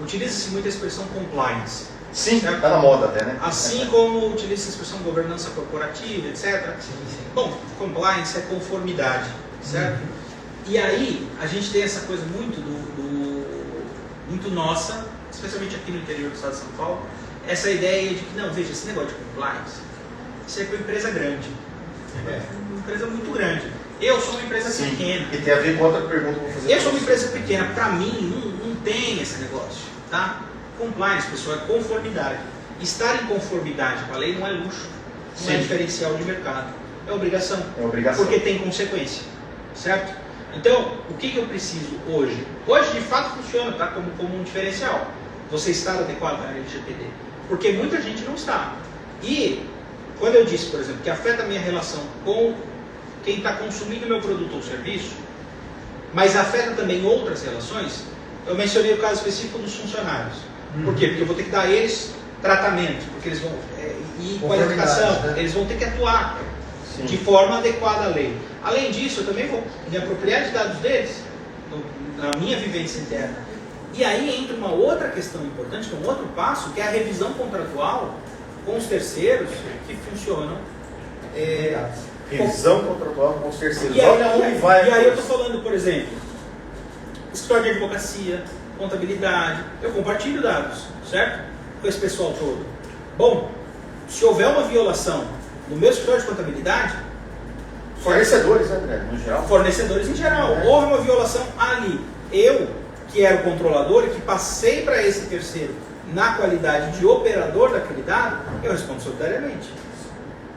utiliza-se muito a expressão compliance. Sim, está na moda até, né? Assim como utiliza a expressão governança corporativa, etc. Sim. Bom, compliance é conformidade, certo? E aí a gente tem essa coisa muito muito nossa, especialmente aqui no interior do estado de São Paulo, essa ideia de que, não, veja, esse negócio de compliance, isso é para empresa grande. Uma empresa muito grande. Eu sou uma empresa pequena. E tem a ver com outra pergunta que eu vou fazer. Eu sou uma empresa pequena. Para mim, não tem esse negócio. Tá? Compliance, pessoal, é conformidade. Estar em conformidade com a lei não é luxo, não é diferencial de mercado. É obrigação. É obrigação. Porque tem consequência. Certo? Então, o que eu preciso hoje? Hoje, de fato, funciona, tá? Como um diferencial. Você estar adequado à LGPD. Porque muita gente não está. E, quando eu disse, por exemplo, que afeta a minha relação com quem está consumindo meu produto ou serviço, mas afeta também outras relações, eu mencionei o caso específico dos funcionários. Por quê? Porque eu vou ter que dar a eles tratamento, porque eles vão e qualificação, né? Eles vão ter que atuar de forma adequada à lei. Além disso, eu também vou me apropriar de dados deles, na minha vivência interna. E aí entra uma outra questão importante, que é um outro passo, que é a revisão contratual com os terceiros que funcionam. Revisão contratual com os terceiros. E aí eu estou falando, por exemplo, escritório de advocacia, contabilidade, eu compartilho dados, certo? Com esse pessoal todo. Bom, se houver uma violação no meu escritório de contabilidade... Fornecedores, né, André? No geral. Fornecedores em geral. Houve uma violação ali. Eu, que era o controlador e que passei para esse terceiro na qualidade de operador daquele dado, eu respondo solidariamente.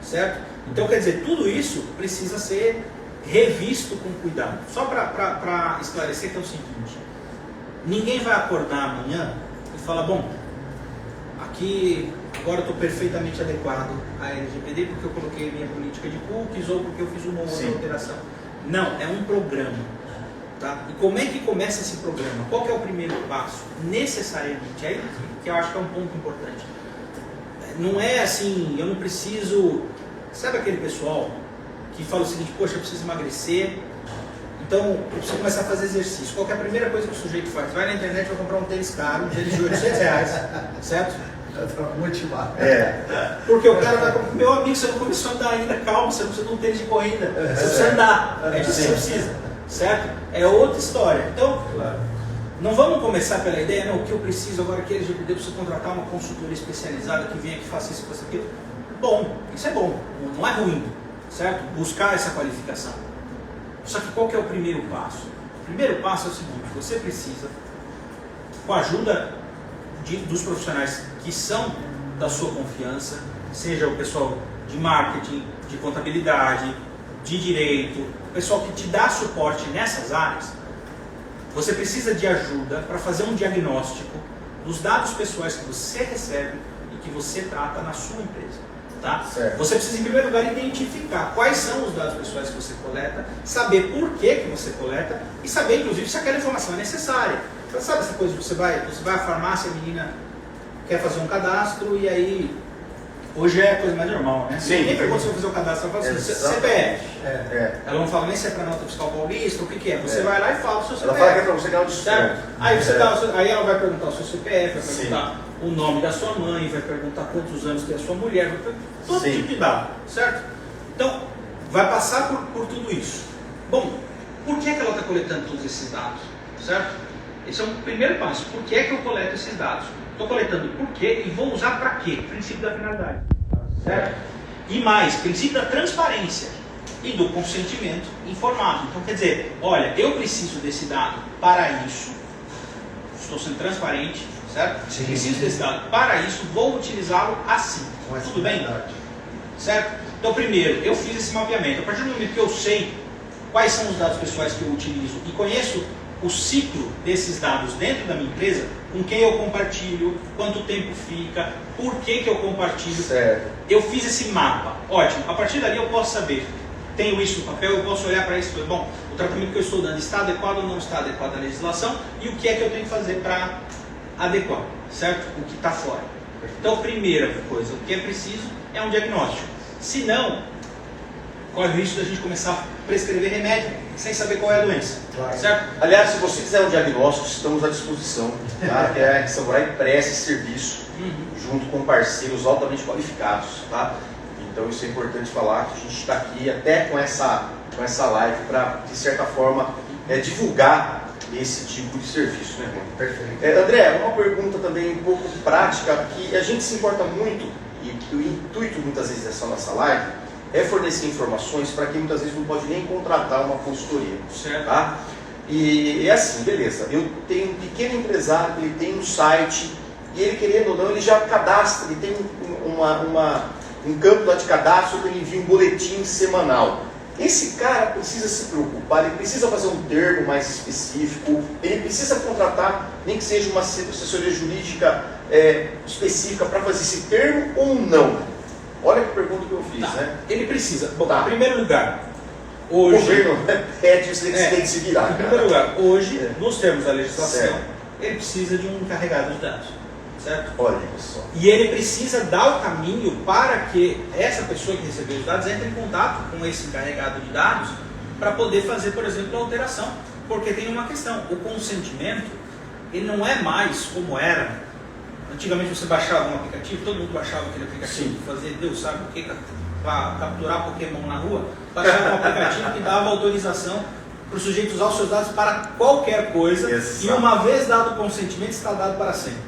Certo? Então, quer dizer, tudo isso precisa ser revisto com cuidado. Só para esclarecer que é o seguinte: ninguém vai acordar amanhã e falar, bom, aqui agora eu estou perfeitamente adequado à LGPD porque eu coloquei minha política de cookies ou porque eu fiz uma outra alteração. Não, é um programa. Tá? E como é que começa esse programa? Qual que é o primeiro passo? Necessariamente, aí que eu acho que é um ponto importante. Não é assim, eu não preciso... Sabe aquele pessoal que fala o seguinte, poxa, eu preciso emagrecer, então eu preciso começar a fazer exercício. Qual que é a primeira coisa que o sujeito faz? Vai na internet e vai comprar um tênis caro, um tênis de R$800, certo? Para motivar. Porque o cara vai comprar, meu amigo, você não começou a andar ainda, calma, você não precisa de um tênis de corrida, você precisa andar, é disso que você precisa, certo? É outra história. Então, não vamos começar pela ideia, não, o que eu preciso agora que a LGPD, eu preciso contratar uma consultoria especializada que venha, que faça isso, que faça aquilo. Bom, isso é bom, não é ruim, certo? Buscar essa qualificação. Só que qual que é o primeiro passo? O primeiro passo é o seguinte: você precisa, com a ajuda dos profissionais que são da sua confiança, seja o pessoal de marketing, de contabilidade, de direito, o pessoal que te dá suporte nessas áreas, você precisa de ajuda para fazer um diagnóstico dos dados pessoais que você recebe e que você trata na sua empresa. Tá? Você precisa, em primeiro lugar, identificar quais são os dados pessoais que você coleta, saber por que você coleta e saber, inclusive, se aquela informação é necessária. Você sabe essa coisa, você vai à farmácia, a menina quer fazer um cadastro e aí, hoje é a coisa mais normal, né? Sim. Nem pergunta se eu vou fazer o cadastro, ela fala assim, CPF. Ela não fala nem se é para nota fiscal paulista, o que é. Você vai lá e fala o seu CPF. Ela fala que é para você ganhar o desconto. Aí ela vai perguntar o seu CPF, vai perguntar o nome da sua mãe, vai perguntar quantos anos tem a sua mulher, vai perguntar todo tipo de dado, certo? Então, vai passar por tudo isso. Bom, por que ela está coletando todos esses dados, certo? Esse é o primeiro passo. Por que eu coleto esses dados? Estou coletando por quê e vou usar para quê? Princípio da finalidade, certo? E mais, princípio da transparência e do consentimento informado. Então, quer dizer, olha, eu preciso desse dado para isso, estou sendo transparente, certo? Sim. Preciso desse dado para isso, vou utilizá-lo assim. Tudo bem? Certo? Então, primeiro, eu fiz esse mapeamento. A partir do momento que eu sei quais são os dados pessoais que eu utilizo e conheço o ciclo desses dados dentro da minha empresa, com quem eu compartilho, quanto tempo fica, por que eu compartilho. Certo. Eu fiz esse mapa. Ótimo. A partir dali eu posso saber tenho isso no papel, eu posso olhar para isso e falar, bom, o tratamento que eu estou dando está adequado ou não está adequado à legislação e o que é que eu tenho que fazer para adequar, certo? O que está fora. Então, a primeira coisa, o que é preciso é um diagnóstico. Se não, corre o risco da gente começar a prescrever remédio sem saber qual é a doença, Claro. certo? Aliás, se você quiser um diagnóstico, estamos à disposição. Tá? Que a Samurai presta esse serviço junto com parceiros altamente qualificados. Tá? Então isso é importante falar, que a gente está aqui até com essa live para, de certa forma, divulgar esse tipo de serviço. Né, Perfeito. André, uma pergunta também um pouco prática, que a gente se importa muito, e que o intuito muitas vezes dessa nossa live é fornecer informações para quem muitas vezes não pode nem contratar uma consultoria. Certo. Tá? E é assim, beleza, eu tenho um pequeno empresário, ele tem um site, e ele, querendo ou não, ele já cadastra, ele tem um campo lá de cadastro que ele envia um boletim semanal. Esse cara precisa se preocupar, ele precisa fazer um termo mais específico, ele precisa contratar, nem que seja uma assessoria jurídica específica para fazer esse termo ou não? Olha que pergunta que eu fiz, né? Ele precisa. Bom, Tá. em primeiro lugar, O hoje... governo pede, você tem que se virar. Em primeiro lugar, hoje, nos termos da legislação, Certo. ele precisa de um encarregado de dados, certo? Olha só. E ele precisa dar o caminho para que essa pessoa que recebeu os dados entre em contato com esse encarregado de dados para poder fazer, por exemplo, a alteração. Porque tem uma questão, o consentimento, ele não é mais como era. Antigamente você baixava um aplicativo, todo mundo baixava aquele aplicativo para fazer, Deus sabe o que, para capturar Pokémon na rua, baixava um aplicativo que dava autorização para o sujeito usar os seus dados para qualquer coisa. Exato. E uma vez dado o consentimento, está dado para sempre.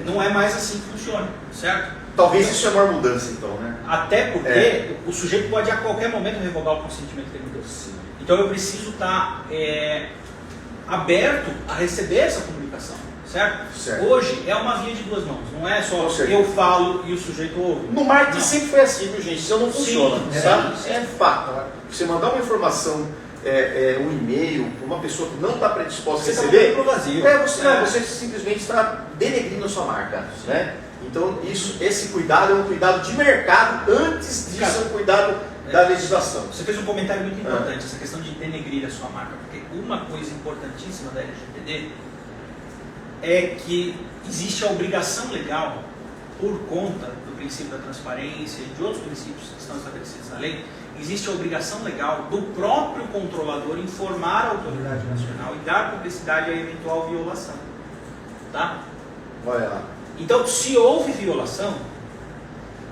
Não é mais assim que funciona, certo? Talvez isso é uma mudança, então, né? Até porque o sujeito pode a qualquer momento revogar o consentimento que ele deu. Então eu preciso estar aberto a receber essa comunicação, certo? Certo. Hoje é uma via de duas mãos, não é só Com certeza. eu falo e o sujeito ouve. No marketing Não. sempre foi assim, viu, gente? Isso não funciona, Sim, sabe? sim. É fato. Você mandar uma informação, um e-mail para uma pessoa que não está predisposta Você a está receber, mandando pro vazio. você simplesmente está denegrindo a sua marca, né? Então esse cuidado é um cuidado de mercado, antes disso é um cuidado da legislação. Você fez um comentário muito importante, essa questão de denegrir a sua marca, porque uma coisa importantíssima da LGPD é que existe a obrigação legal, por conta do princípio da transparência e de outros princípios que estão estabelecidos na lei, existe a obrigação legal do próprio controlador informar a autoridade nacional e dar publicidade à eventual violação. Tá? Olha lá. Então, se houve violação,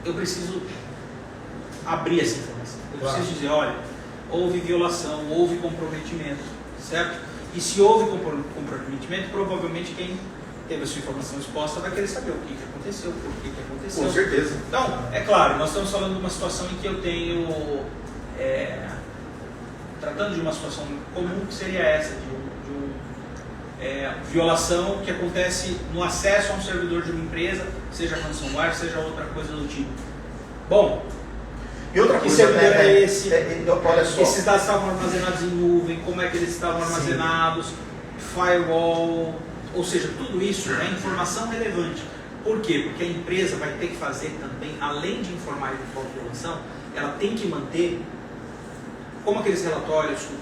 eu preciso abrir essa informação. Eu preciso dizer, olha, houve violação, houve comprometimento, certo? E se houve comprometimento, provavelmente quem teve a sua informação exposta vai querer saber o que aconteceu, por que aconteceu. Com certeza. Então, é claro, nós estamos falando de uma situação em que eu tenho, tratando de uma situação comum que seria essa, violação que acontece no acesso a um servidor de uma empresa, seja ransomware, seja outra coisa do tipo. Bom, E outra que coisa, servidor é esse? Olha só. Esses dados estavam armazenados em nuvem, como é que eles estavam armazenados, firewall, ou seja, tudo isso é informação relevante. Por quê? Porque a empresa vai ter que fazer também, além de informar de violação, ela tem que manter, como aqueles relatórios, o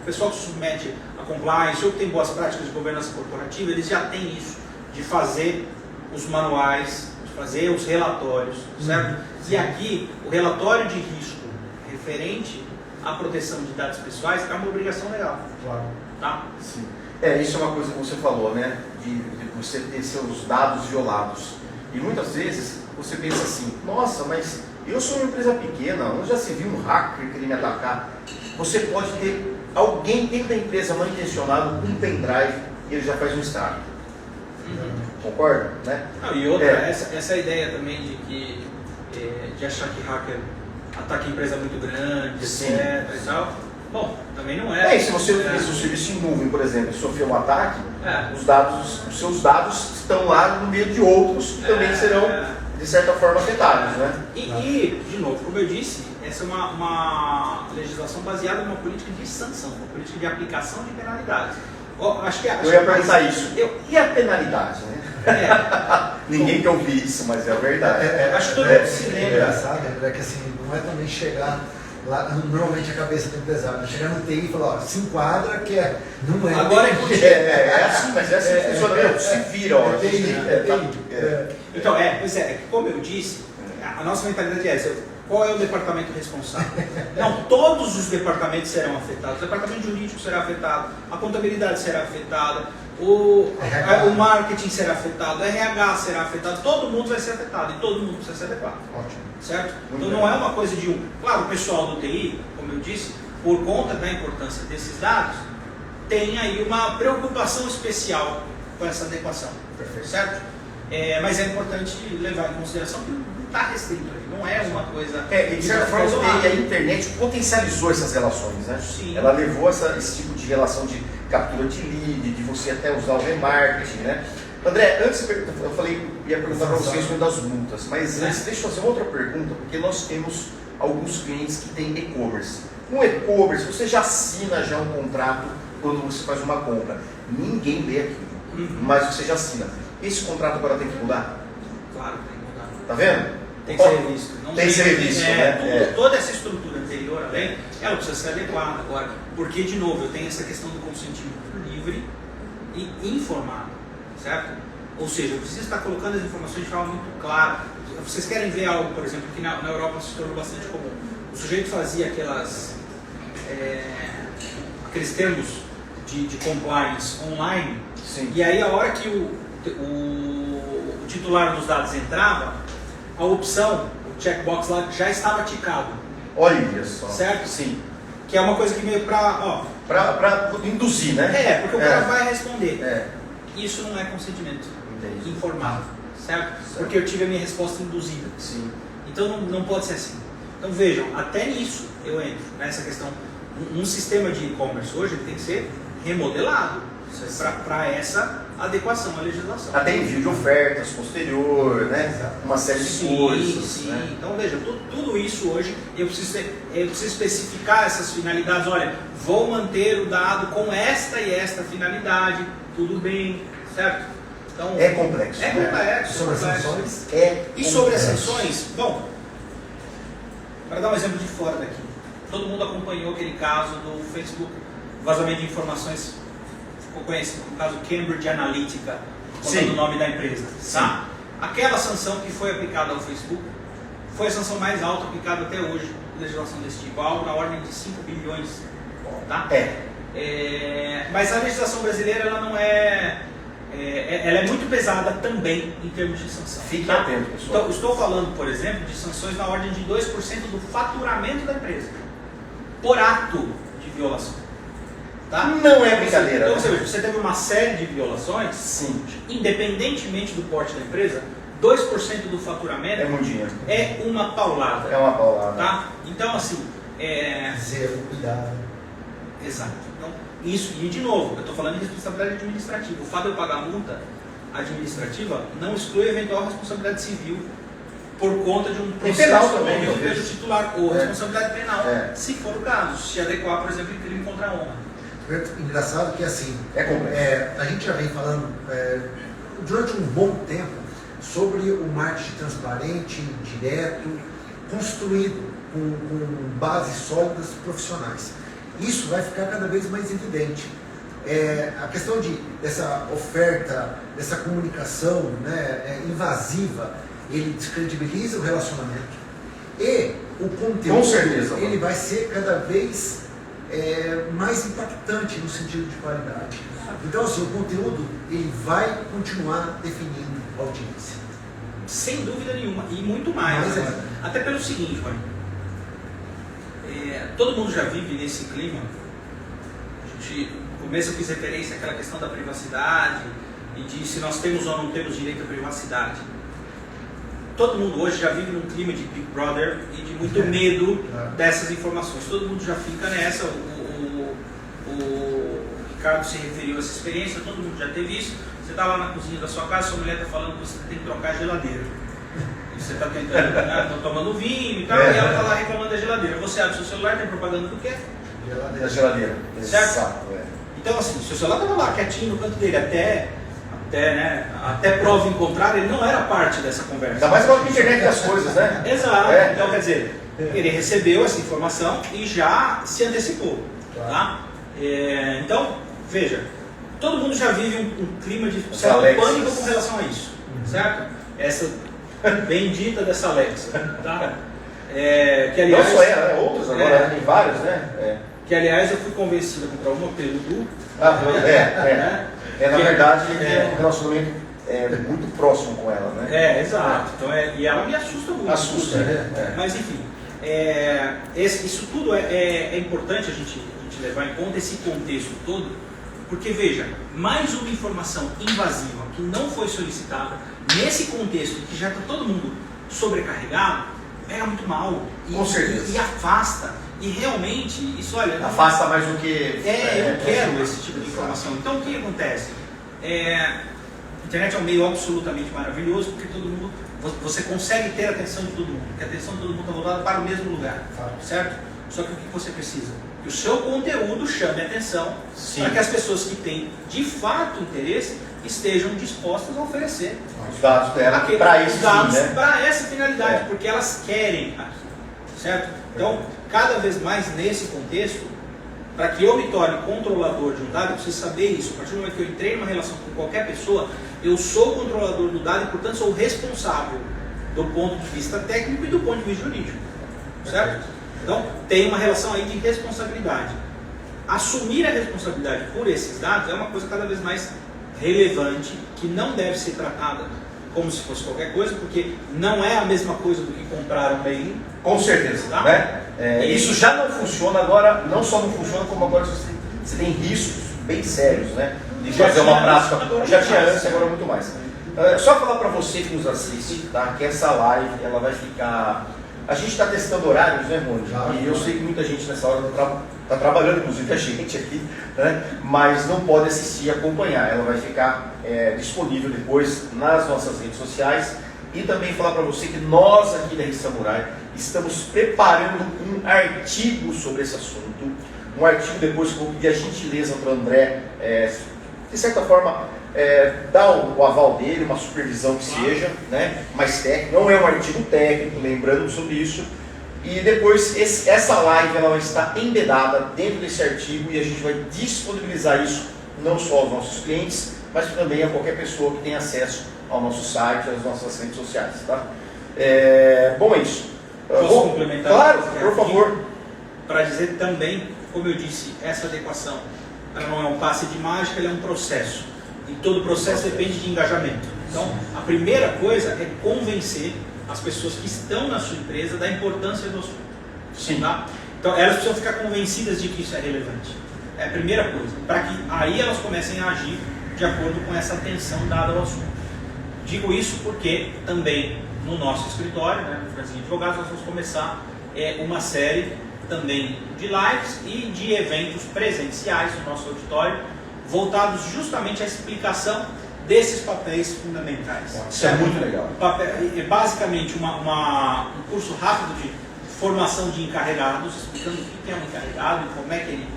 pessoal que submete a compliance, ou que tem boas práticas de governança corporativa, eles já têm isso, de fazer os manuais, de fazer os relatórios, certo? E aqui, o relatório de risco referente à proteção de dados pessoais é uma obrigação legal. Claro. Tá? Sim. Isso é uma coisa que você falou, né? De você ter seus dados violados. E muitas vezes você pensa assim, nossa, mas eu sou uma empresa pequena, onde já se viu um hacker querer me atacar? Você pode ter alguém dentro da empresa mal intencionado com um pendrive e ele já faz um estrago. Concorda? Né? Não, e outra, essa ideia também de que de achar que hacker ataca a empresa muito grande, Sim. etc. E tal. Bom, também não é. E se você fez um serviço em nuvem, por exemplo, e sofreu um ataque, os seus dados estão lá no meio de outros que também serão, de certa forma, afetados, né? E, de novo, como eu disse, essa é uma legislação baseada numa política de sanção, uma política de aplicação de penalidades. Eu ia perguntar isso. E a penalidade, né? Ninguém quer ouvir isso, mas é a verdade. Acho que todo mundo se É lembra. engraçado, André, que assim, não é também chegar lá, normalmente a cabeça do empresário chegar no TI e falar, ó, se enquadra que não é. Agora É assim, mas é assim que funciona. Se vira, ó. Então, pois é, como eu disse, a nossa mentalidade é essa. Qual é o departamento responsável? Não, todos os departamentos serão afetados. O departamento jurídico será afetado, a contabilidade será afetada, o marketing será afetado, o RH será afetado, todo mundo vai ser afetado e todo mundo precisa se adequar. Ótimo. Certo? Então não é uma coisa de um. Claro, o pessoal do TI, como eu disse, por conta da importância desses dados, tem aí uma preocupação especial com essa adequação. Perfeito. Certo? Mas é importante levar em consideração que não está restrito ali, não é uma coisa. De certa forma, a internet potencializou essas relações, né? Sim. Ela levou esse tipo de relação de captura de lead, de você até usar o remarketing, né? André, antes eu falei, ia perguntar para vocês sobre das multas, mas antes deixa eu fazer uma outra pergunta, porque nós temos alguns clientes que têm e-commerce. No e-commerce, você já assina já um contrato quando você faz uma compra. Ninguém lê aquilo, mas você já assina. Esse contrato agora tem que mudar? Claro, tem que mudar. Tá vendo? Tem que ser revisto. Tem que ser revisto, né? Toda essa estrutura anterior à lei, ela precisa ser adequada agora. Porque, de novo, eu tenho essa questão do consentimento livre e informado, certo? Ou seja, eu preciso estar colocando as informações de forma muito clara. Vocês querem ver algo, por exemplo, que na Europa se tornou bastante comum. O sujeito fazia aqueles termos de compliance online. Sim. E aí, a hora que o titular dos dados entrava, a opção, o checkbox lá já estava ticado. Olha só. Certo? Sim. Que é uma coisa que meio para induzir, né? Porque o cara vai responder. É. Isso não é consentimento. Entendi. Informado. Certo? Porque eu tive a minha resposta induzida. Sim. Então não pode ser assim. Então vejam, até nisso eu entro nessa questão. Um sistema de e-commerce hoje ele tem que ser remodelado para essa adequação à legislação. Até envio de ofertas posterior, né? Uma série de coisas. Sim. Né? Então veja, tudo isso hoje eu preciso especificar essas finalidades. Olha, vou manter o dado com esta e esta finalidade, tudo bem, certo? Então, é complexo. É complexo. Sobre as sanções? E sobre as sanções? Bom, para dar um exemplo de fora daqui, todo mundo acompanhou aquele caso do Facebook, vazamento de informações, ficou conhecido como o caso Cambridge Analytica, contando o nome da empresa. Tá? Aquela sanção que foi aplicada ao Facebook foi a sanção mais alta aplicada até hoje em legislação desse tipo, algo na ordem de 5 bilhões. Tá? Mas a legislação brasileira ela não ela é muito pesada também em termos de sanção. Fique atento, pessoal. Então, estou falando, por exemplo, de sanções na ordem de 2% do faturamento da empresa por ato de violação. Tá? Não é brincadeira. Então, você teve uma série de violações, sim, independentemente do porte da empresa, 2% do faturamento é muito dinheiro. É uma paulada. É uma paulada. Tá? Então, assim. Zero, cuidado. Exato. Então, isso, e de novo, eu estou falando de responsabilidade administrativa. O fato de eu pagar a multa administrativa não exclui eventual responsabilidade civil por conta de um processo penal também, eu vejo titular, ou responsabilidade penal, se for o caso, se adequar, por exemplo, em crime contra a honra. Engraçado que assim, complexo. A gente já vem falando durante um bom tempo sobre o marketing transparente, direto, construído com bases sólidas profissionais. Isso vai ficar cada vez mais evidente. A questão dessa oferta, dessa comunicação, né, invasiva, ele descredibiliza o relacionamento e o conteúdo, com certeza, ele vai ser cada vez mais impactante no sentido de qualidade. Então, assim, o conteúdo ele vai continuar definindo a audiência. Sem dúvida nenhuma, e muito mais. Até pelo seguinte, Rony, todo mundo já vive nesse clima. No começo eu fiz referência àquela questão da privacidade e de se nós temos ou não temos direito à privacidade. Todo mundo hoje já vive num clima de Big Brother e de muito medo dessas informações. Todo mundo já fica nessa. O Ricardo se referiu a essa experiência, todo mundo já teve isso. Você está lá na cozinha da sua casa, sua mulher está falando que você tem que trocar a geladeira. E você está tentando, tá tomando vinho e tal, e ela está lá reclamando da geladeira. Você abre seu celular, tem propaganda do quê? Da geladeira. Certo? Exato. Então, assim, seu celular estava lá quietinho no canto dele até prova em contrário, ele não era parte dessa conversa. Ainda mais agora com a internet das coisas, né? Exato. Então, quer dizer, Ele recebeu essa informação e já se antecipou. Claro. Tá? Então, veja, todo mundo já vive um clima de Essa certo Alexa. pânico com relação a isso, certo? Essa bendita dessa Alexa, tá? Que, aliás, Não só ela, outros agora, tem vários, né? que aliás eu fui convencido a comprar uma pelo Du. Na verdade, um relacionamento muito próximo com ela, né? Exato. Então, e ela me assusta muito. Assusta, né? Mas enfim, isso tudo é importante a gente levar em conta esse contexto todo, porque veja, mais uma informação invasiva que não foi solicitada, nesse contexto que já está todo mundo sobrecarregado, pega muito mal Com certeza. e afasta. E realmente, isso, olha... Afasta mais do que... eu quero esse tipo de informação. Então, o que acontece? A internet é um meio absolutamente maravilhoso, porque todo mundo... Você consegue ter a atenção de todo mundo, porque a atenção de todo mundo está voltada para o mesmo lugar, certo? Só que o que você precisa? Que o seu conteúdo chame a atenção para que as pessoas que têm, de fato, interesse, estejam dispostas a oferecer Os dados dela para isso, né? para essa finalidade, porque elas querem aquilo, certo? Então, cada vez mais nesse contexto, para que eu me torne controlador de um dado, eu preciso saber isso. A partir do momento que eu entrei numa relação com qualquer pessoa, eu sou controlador do dado e, portanto, sou responsável do ponto de vista técnico e do ponto de vista jurídico, certo? Então, tem uma relação aí de responsabilidade. Assumir a responsabilidade por esses dados é uma coisa cada vez mais relevante, que não deve ser tratada como se fosse qualquer coisa, porque não é a mesma coisa do que comprar um bem. Com certeza, Tá? né? Isso já não funciona agora, não só não funciona, como agora você tem riscos bem sérios, né? De fazer uma prática. Já tinha antes, agora muito mais. Só falar para você que nos assiste, tá? Que essa live ela vai ficar. A gente está testando horários, né, Mônica? E eu sei que muita gente nessa hora está trabalhando, inclusive a gente aqui, né? Mas não pode assistir e acompanhar. Ela vai ficar disponível depois nas nossas redes sociais. E também falar para você que nós aqui da Rede Samurai estamos preparando um artigo sobre esse assunto. Um artigo depois que eu vou pedir a gentileza para o André, de certa forma, dar o aval dele, uma supervisão que seja, né, mais técnico. Não é um artigo técnico, lembrando sobre isso. E depois essa live ela vai estar embedada dentro desse artigo e a gente vai disponibilizar isso não só aos nossos clientes, mas também a qualquer pessoa que tenha acesso ao nosso site, às nossas redes sociais, tá? Bom, é isso. Posso complementar? Claro, por favor. Para dizer também, como eu disse, essa adequação ela não é um passe de mágica, ela é um processo. E todo processo depende de engajamento. Então, a primeira coisa é convencer as pessoas que estão na sua empresa da importância do assunto. Sim. Tá? Então, elas precisam ficar convencidas de que isso é relevante. É a primeira coisa. Para que aí elas comecem a agir de acordo com essa atenção dada ao assunto. Digo isso porque também no nosso escritório, né, no Franzinho Advogados, nós vamos começar uma série também de lives e de eventos presenciais no nosso auditório, voltados justamente à explicação desses papéis fundamentais. Isso é muito legal. Basicamente um curso rápido de formação de encarregados, explicando o que é um encarregado e como é que ele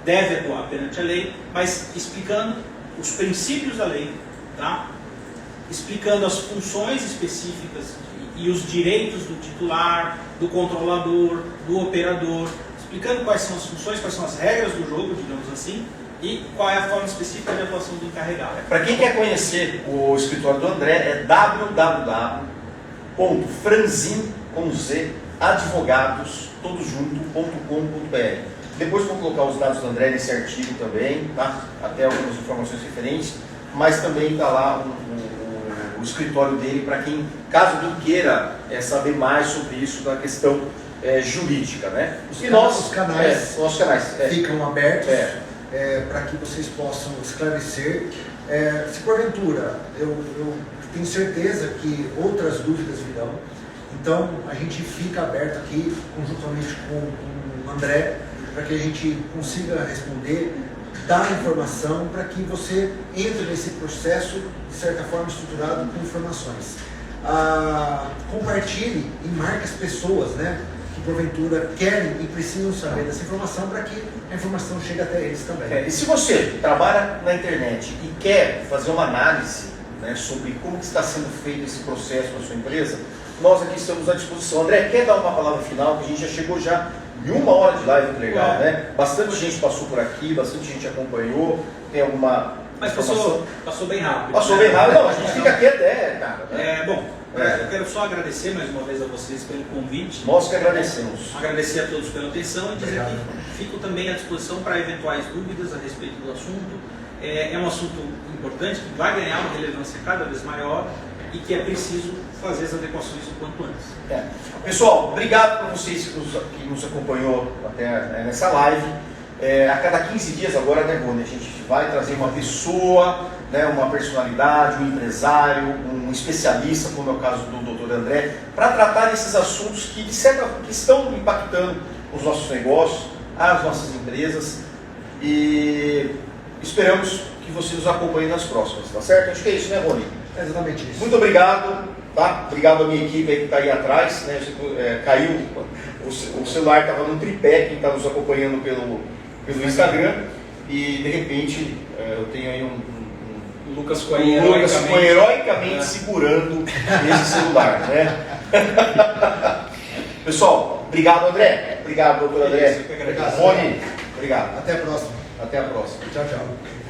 deve atuar perante a lei, mas explicando os princípios da lei, tá? Explicando as funções específicas e os direitos do titular, do controlador, do operador, explicando quais são as funções, quais são as regras do jogo, digamos assim, e qual é a forma específica de atuação do encarregado. Para quem quer conhecer o escritório do André, é www.franzin.advogados.com.br. Depois vou colocar os dados do André nesse artigo também, tá? Até algumas informações referentes, mas também está lá o escritório dele para quem, caso não queira saber mais sobre isso, da questão jurídica, né? Nossos canais ficam abertos para que vocês possam esclarecer. Se porventura, eu tenho certeza que outras dúvidas virão, então a gente fica aberto aqui, conjuntamente com o André, para que a gente consiga responder, dar informação para que você entre nesse processo de certa forma estruturado com informações. Compartilhe e marque as pessoas, né, que porventura querem e precisam saber dessa informação para que a informação chegue até eles também. E se você trabalha na internet e quer fazer uma análise, né, sobre como está sendo feito esse processo na sua empresa, nós aqui estamos à disposição. André, quer dar uma palavra final? Que a gente já chegou já em 1 hora de live, que legal, né? Bastante gente passou por aqui, bastante gente acompanhou. Tem alguma Mas informação? passou bem rápido. Passou bem rápido. Não, a gente fica aqui até, cara. Né? Eu quero só agradecer mais uma vez a vocês pelo convite. Nós que agradecemos. Agradecer a todos pela atenção e dizer que fico também à disposição para eventuais dúvidas a respeito do assunto. É um assunto importante que vai ganhar uma relevância cada vez maior e que é preciso fazer as adequações o quanto antes. Pessoal, obrigado por vocês que nos acompanhou até nessa live. A cada 15 dias agora, né, Rony, a gente vai trazer uma pessoa, né, uma personalidade, um empresário, um especialista, como é o caso do Dr. André, para tratar desses assuntos que estão impactando os nossos negócios, as nossas empresas, e esperamos que você nos acompanhe nas próximas, tá certo? Acho que é isso, né, Rony? É exatamente isso. Muito obrigado, tá? Obrigado à minha equipe aí que está aí atrás, né? Caiu, o celular estava no tripé, quem está nos acompanhando pelo Instagram, e de repente eu tenho aí O Lucas foi heroicamente segurando esse celular, né? Pessoal, obrigado, André. Obrigado, doutor André. Obrigado. Rony, obrigado. Até a próxima. Até a próxima. Tchau, tchau.